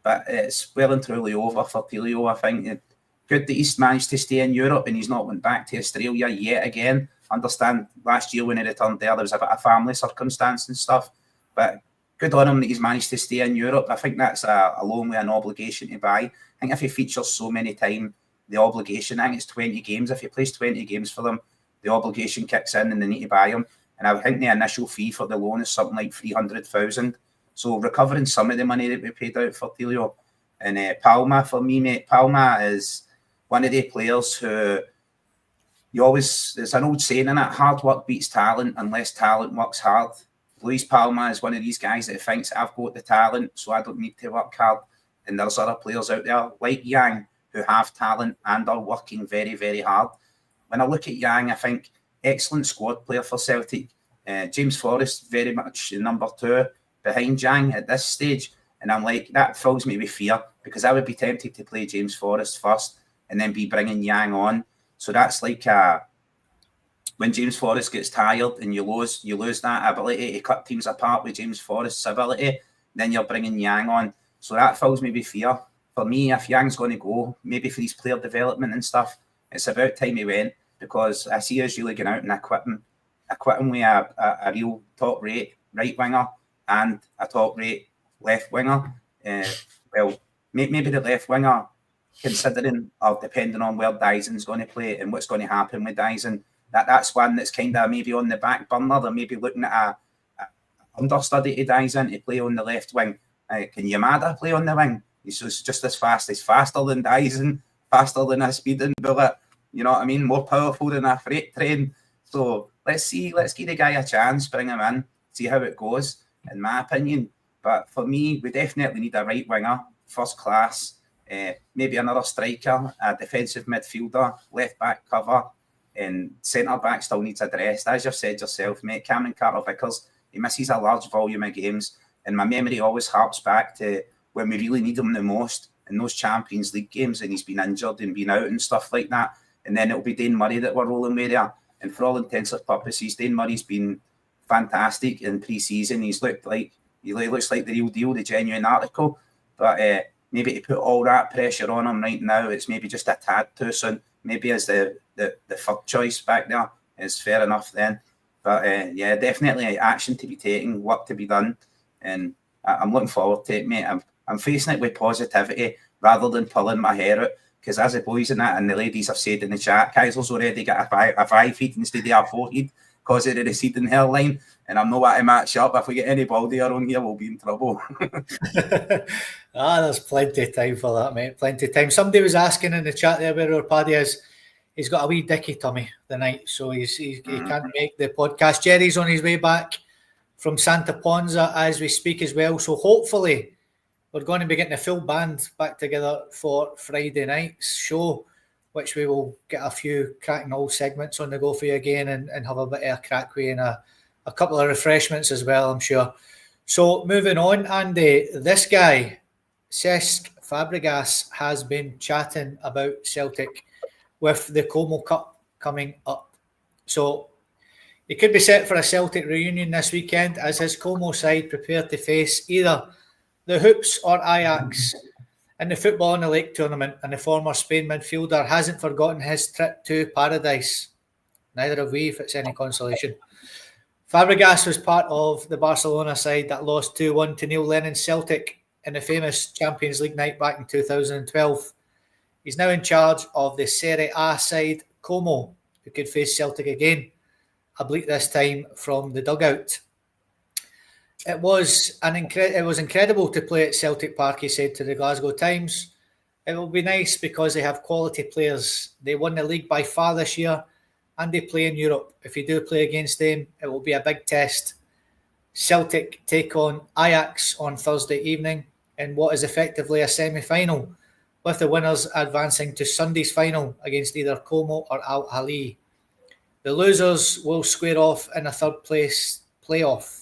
S4: But it's well and truly over for Tilio, I think. Good that he's managed to stay in Europe and he's not went back to Australia yet again. I understand last year when he returned there was a bit of family circumstance and stuff. But good on him that he's managed to stay in Europe. I think that's a loan with an obligation to buy. I think if he features so many times, the obligation, I think it's 20 games. If he plays 20 games for them, the obligation kicks in and they need to buy him. And I think the initial fee for the loan is something like 300,000. So recovering some of the money that we paid out for Tilio. And Palma, for me, mate, Palma is one of the players who there's an old saying in it, hard work beats talent unless talent works hard. Luis Palma is one of these guys that thinks I've got the talent, so I don't need to work hard. And there's other players out there like Yang who have talent and are working very, very hard. When I look at Yang, I think excellent squad player for Celtic. James Forrest, very much number 2 behind Yang at this stage. And I'm like, that fills me with fear because I would be tempted to play James Forrest first and then be bringing Yang on. So that's like when James Forrest gets tired and you lose that ability to cut teams apart with James Forrest's ability, then you're bringing Yang on. So that fills me with fear. For me, if Yang's going to go, maybe for his player development and stuff, it's about time he went because I see us really going out and equip him with a real top-rate right winger and a top-rate left winger. Well, maybe the left winger, considering or depending on where Dyson's going to play and what's going to happen with Dyson, that's one that's kind of maybe on the back burner. They're maybe looking at a understudy to Dyson to play on the left wing. Can Yamada play on the wing? He's just as fast. He's faster than Dyson, faster than a speeding bullet. You know what I mean? More powerful than a freight train. So let's give the guy a chance, bring him in, see how it goes, in my opinion. But for me, we definitely need a right winger, first class, maybe another striker, a defensive midfielder, left back cover, and centre back still needs addressed. As you've said yourself, mate, Cameron Carter-Vickers, he misses a large volume of games, and my memory always harps back to when we really need him the most in those Champions League games, and he's been injured and been out and stuff like that. And then it'll be Dane Murray that we're rolling with there. And for all intents and purposes, Dane Murray's been fantastic in pre-season. He looks like the real deal, the genuine article. But maybe to put all that pressure on him right now, it's maybe just a tad too soon. Maybe as the third choice back there is fair enough then. But yeah, definitely action to be taken, work to be done. And I'm looking forward to it, mate. I'm facing it with positivity rather than pulling my hair out. Because as the boys and that and the ladies have said in the chat, Kaiser's already got a 5 feet instead of a 4 feet because of the receding hairline. And I'm not want to match up. If we get any baldy around here, we'll be in trouble.
S2: There's plenty of time for that, mate. Plenty of time. Somebody was asking in the chat there where our Paddy is. He's got a wee dicky tummy tonight, so he can't make the podcast. Jerry's on his way back from Santa Ponza as we speak as well. So hopefully we're going to be getting a full band back together for Friday night's show, which we will get a few cracking old segments on the go for you again and have a bit of a crack with and a couple of refreshments as well, I'm sure. So moving on, Andy, this guy, Cesc Fabregas, has been chatting about Celtic with the Como Cup coming up. So he could be set for a Celtic reunion this weekend as his Como side prepare to face either the Hoops or Ajax in the Football in the Lake tournament, and the former Spain midfielder hasn't forgotten his trip to paradise. Neither have we, if it's any consolation. Fabregas was part of the Barcelona side that lost 2-1 to Neil Lennon's Celtic in the famous Champions League night back in 2012. He's now in charge of the Serie A side, Como, who could face Celtic again, albeit this time from the dugout. It was incredible to play at Celtic Park, he said to the Glasgow Times. It will be nice because they have quality players. They won the league by far this year and they play in Europe. If you do play against them, it will be a big test. Celtic take on Ajax on Thursday evening in what is effectively a semi-final, with the winners advancing to Sunday's final against either Como or Al Ahly. The losers will square off in a third place playoff.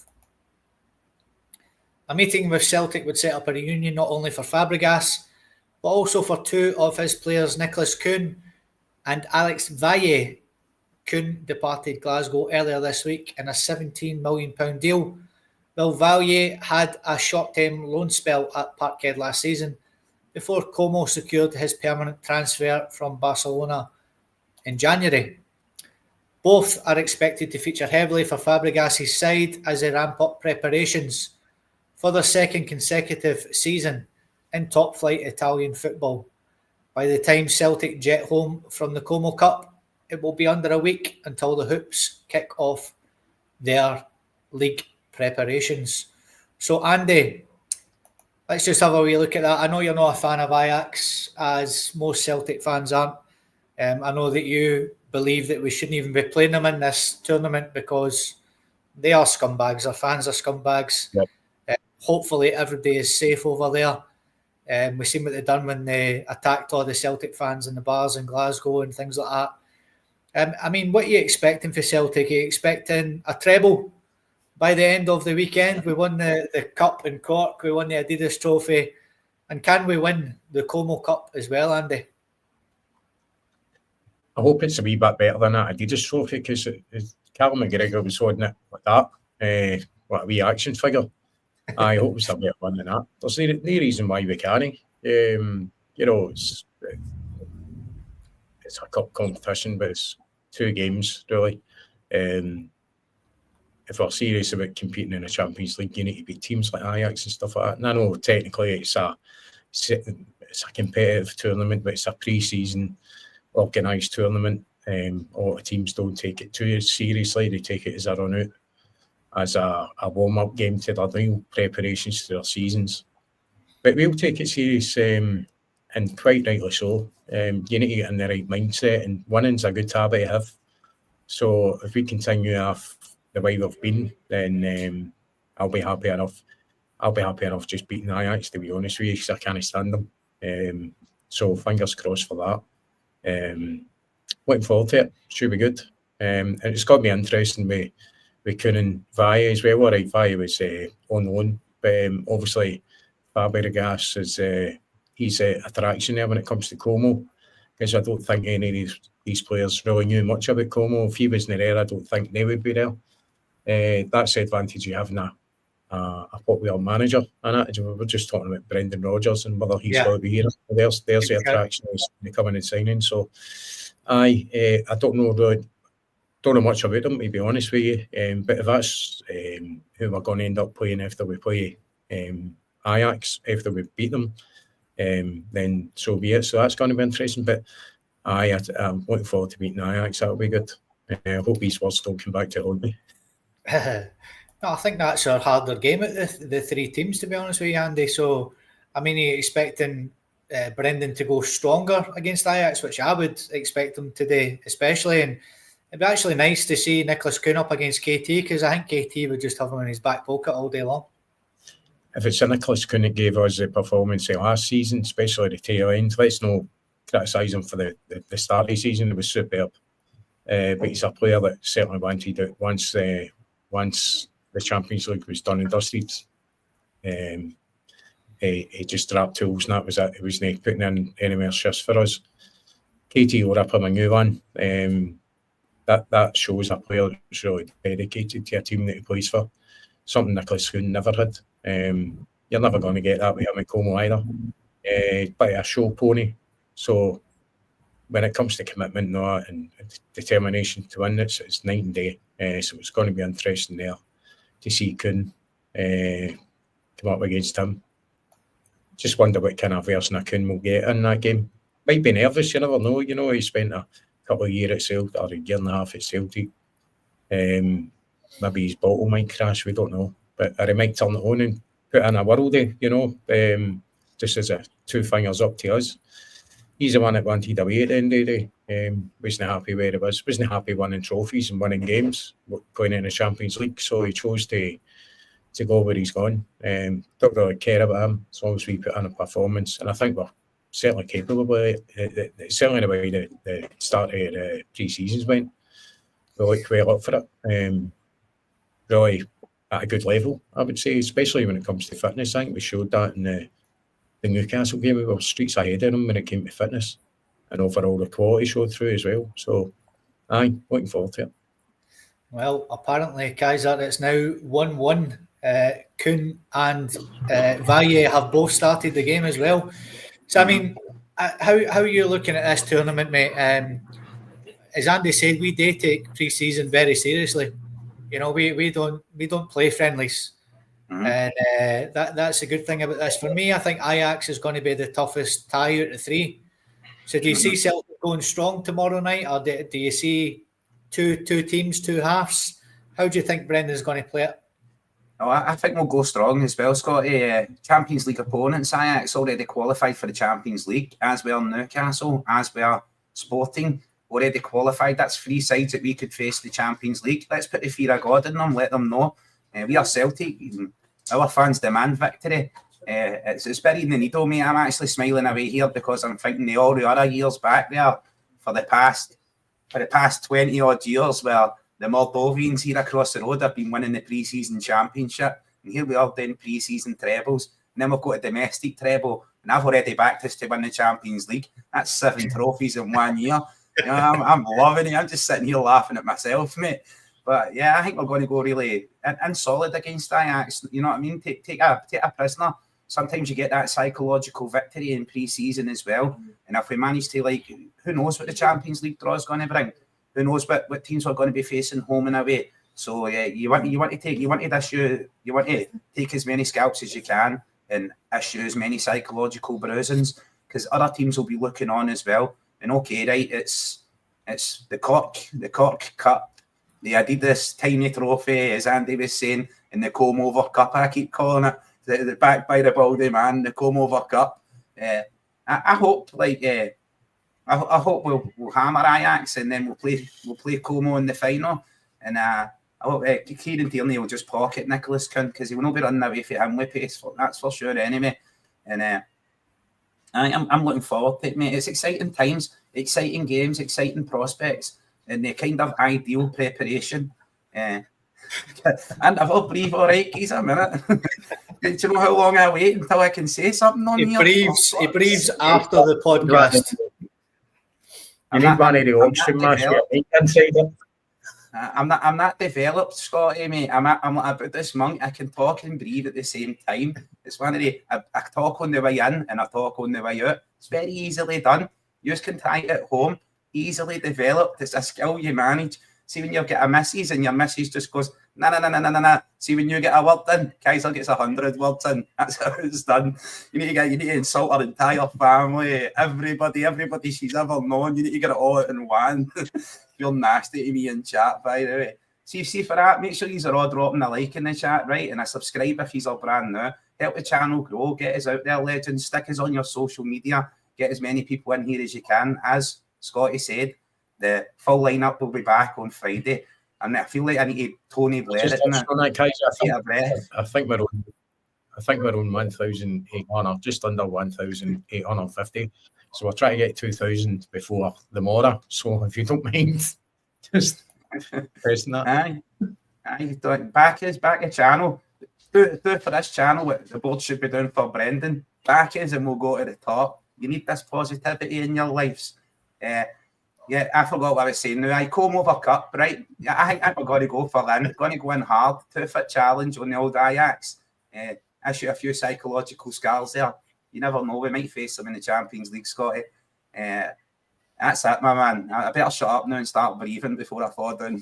S2: A meeting with Celtic would set up a reunion not only for Fabregas, but also for two of his players, Nicholas Kuhn and Alex Valle. Kuhn departed Glasgow earlier this week in a £17 million deal, while Valle had a short-term loan spell at Parkhead last season before Como secured his permanent transfer from Barcelona in January. Both are expected to feature heavily for Fabregas' side as they ramp up preparations for their second consecutive season in top-flight Italian football. By the time Celtic jet home from the Como Cup, it will be under a week until the Hoops kick off their league preparations. So, Andy, let's just have a wee look at that. I know you're not a fan of Ajax, as most Celtic fans aren't. I know that you believe that we shouldn't even be playing them in this tournament because they are scumbags. Our fans are scumbags.
S3: Yep.
S2: Hopefully everybody is safe over there. We've seen what they've done when they attacked all the Celtic fans in the bars in Glasgow and things like that. I mean, what are you expecting for Celtic? Are you expecting a treble by the end of the weekend? We won the Cup in Cork. We won the Adidas Trophy. And can we win the Como Cup as well, Andy?
S3: I hope it's a wee bit better than that Adidas Trophy because Callum McGregor was holding it like that. What a wee action figure. I hope it's a better one than that. There's no reason why we can't. It's a cup competition, but it's 2 games, really. If we're serious about competing in the Champions League, you need to beat teams like Ajax and stuff like that. And I know technically it's a competitive tournament, but it's a pre-season organised tournament. A lot of teams don't take it too seriously. They take it as a run-out, as a warm-up game to their real preparations to their seasons. but we'll take it serious, and quite rightly so. You need to get in the right mindset, and winning's a good habit to have. So if we continue off the way we've been, then I'll be happy enough. I'll be happy enough just beating Ajax, to be honest with you, because I can't stand them. So fingers crossed for that. Looking forward to it. Should be good. And it's got to be interesting with Kuhn and Valle as well. All right, Valle was on loan, but obviously Fabregas is he's an attraction there when it comes to Como, because I don't think any of these players really knew much about Como. If he wasn't there, I don't think they would be there. That's the advantage of having a popular manager. And we were just talking about Brendan Rodgers and whether he's going to be here. There's the attraction is coming and signing. So I don't know much about them, to be honest with you. But if that's who we're going to end up playing after we play Ajax, after we beat them, then so be it. So that's going to be interesting. But I'm looking forward to beating Ajax. That'll be good. I hope these words don't come back to haunt me.
S2: No, I think that's our harder game at the three teams, to be honest with you, Andy. So, I mean, are you expecting Brendan to go stronger against Ajax, which I would expect him today, especially. And it'd be actually nice to see Nicholas Kuhn up against KT, because I think KT would just have him in his back pocket all day long.
S3: If it's a Nicholas Kuhn that gave us the performance last season, especially the tail end, let's not criticise him for the start of the season. It was superb. But he's a player that certainly wanted it once the Champions League was done and dusted. He just dropped tools, and that was it. He wasn't putting in any more shifts for us. KT will rip him a new one. That shows a player that's really dedicated to a team that he plays for. Something Nicholas Kuhn never had. You're never going to get that with him at Como either. But a show pony. So when it comes to commitment and determination to win, it's night and day. So it's going to be interesting there to see Kuhn come up against him. Just wonder what kind of version of Kuhn will get in that game. Might be nervous, you never know. You know, he spent a couple of years at Celtic, or a year and a half at Celtic. Maybe his bottle might crash, we don't know. But he might turn it on and put in a worldie, you know, just as a two fingers up to us. He's the one that wanted away at the end of the day. Wasn't happy where he was. Wasn't happy winning trophies and winning games, playing in the Champions League. So he chose to go where he's gone. Don't really care about him as long as we put in a performance. And I think we're certainly capable of it. Certainly the way the start of the pre-seasons went. We looked well up for it. Really at a good level, I would say, especially when it comes to fitness. I think we showed that in the Newcastle game. We were streets ahead of them when it came to fitness, and overall the quality showed through as well. So, looking forward to it.
S2: Well, apparently, Kaiser, it's now 1-1. Kuhn and Valle have both started the game as well. So, I mean, how are you looking at this tournament, mate? As Andy said, we do take pre-season very seriously. You know, we don't play friendlies. And that's a good thing about this. For me, I think Ajax is going to be the toughest tie out of three. So do you see Celtic going strong tomorrow night, or do you see two teams, two halves? How do you think Brendan's going to play it?
S4: Oh, I think we'll go strong as well, Scotty. Champions League opponents, Ajax already qualified for the Champions League, as well Newcastle, as well Sporting, already qualified. That's three sides that we could face the Champions League. Let's put the fear of God in them, let them know. We are Celtic. Our fans demand victory. It's buried in the needle, mate. I'm actually smiling away here because I'm thinking of all the other years back there for the past 20 odd years where the Moldovians here across the road have been winning the pre-season championship, and here we are doing pre-season trebles, and then we've got a domestic treble, and I've already backed us to win the Champions League. That's 7 trophies in 1 year. You know, I'm loving it. I'm just sitting here laughing at myself, mate. But yeah, I think we're going to go really and solid against Ajax. You know what I mean? Take a prisoner. Sometimes you get that psychological victory in pre-season as well. And if we manage to, like, who knows what the Champions League draw is going to bring? Who knows what teams we're going to be facing home and away? So yeah, you want to take as many scalps as you can and issue as many psychological bruisings, because other teams will be looking on as well. And okay, right, it's the Cork Cup, the Adidas tiny trophy, as Andy was saying, and the Comb Over Cup, I keep calling it. the back by the baldy man, the Clover Cup. I hope I hope we'll hammer Ajax and then we'll play Como in the final. And I hope Kieran Tierney will just pocket Nicholas Kuhn because he will not be running away from him with pace. That's for sure anyway. And I'm looking forward to it, mate. It's exciting times, exciting games, exciting prospects, and the kind of ideal preparation. And I've all breathe all right, geez, a minute. Do you know how long I wait until I can say something on here?
S2: He breathes after the podcast.
S3: You need one of the oxygen masks inside it.
S4: I'm not developed, Scotty, mate. I'm about this monk. I can talk and breathe at the same time. It's one of the I talk on the way in and I talk on the way out. It's very easily done. You just can try it at home. Easily developed. It's a skill you manage. See when you get a missus and your missus just goes, nah. See when you get a word in, Kaiser gets 100 words in. That's how it's done. You need to insult her entire family, everybody she's ever known. You need to get it all out in one. You're nasty to me in chat, by the way. See for that, make sure you're all dropping a like in the chat, right? And a subscribe if you're all brand new. Help the channel grow. Get us out there, legends. Stick us on your social media. Get as many people in here as you can. As Scotty said, the full lineup will be back on Friday. And I feel like I need to Tony Blair it.
S3: I think we're on 1,800, just under 1,850. So we'll try to get 2,000 before the morrow. So if you don't mind, just pressing that.
S4: Aye, back a channel. Do for this channel what the board should be doing for Brendan. Back us and we'll go to the top. You need this positivity in your lives. Yeah, I forgot what I was saying now. I come over cup, right? I think we're going to go for Lynn. Going to go in hard. 2-foot challenge on the old Ajax. I shoot a few psychological scars there. You never know. We might face them in the Champions League, Scotty. That's it, my man. I better shut up now and start breathing before I fall down.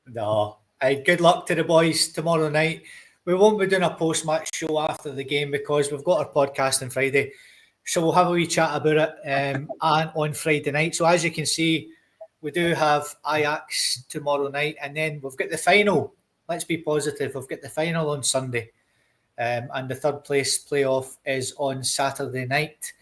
S2: No. Good luck to the boys tomorrow night. We won't be doing a post-match show after the game because we've got our podcast on Friday. So we'll have a wee chat about it and on Friday night. So as you can see, we do have Ajax tomorrow night. And then we've got the final. Let's be positive. We've got the final on Sunday. And the third place playoff is on Saturday night.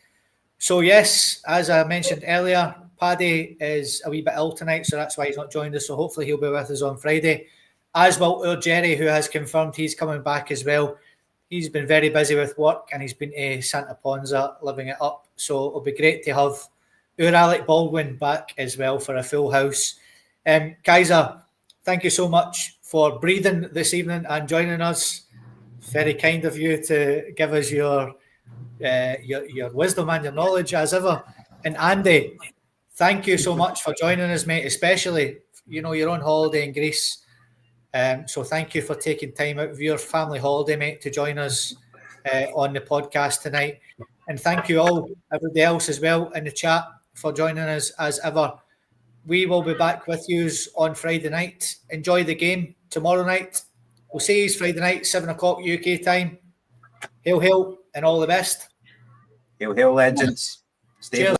S2: So yes, as I mentioned earlier, Paddy is a wee bit ill tonight. So that's why he's not joined us. So hopefully he'll be with us on Friday. As will our Jerry, who has confirmed he's coming back as well. He's been very busy with work and he's been to Santa Ponza living it up. So it'll be great to have our Alec Baldwin back as well for a full house. Kaiser, thank you so much for breathing this evening and joining us. Very kind of you to give us your wisdom and your knowledge as ever. And Andy, thank you so much for joining us, mate, especially, you're on holiday in Greece. So thank you for taking time out of your family holiday, mate, to join us on the podcast tonight. And thank you all, everybody else as well in the chat for joining us as ever. We will be back with you on Friday night. Enjoy the game tomorrow night. We'll see you Friday night, 7 o'clock UK time. Hail, hail, and all the best.
S4: Hail, hail, legends. Stay
S2: Cheers.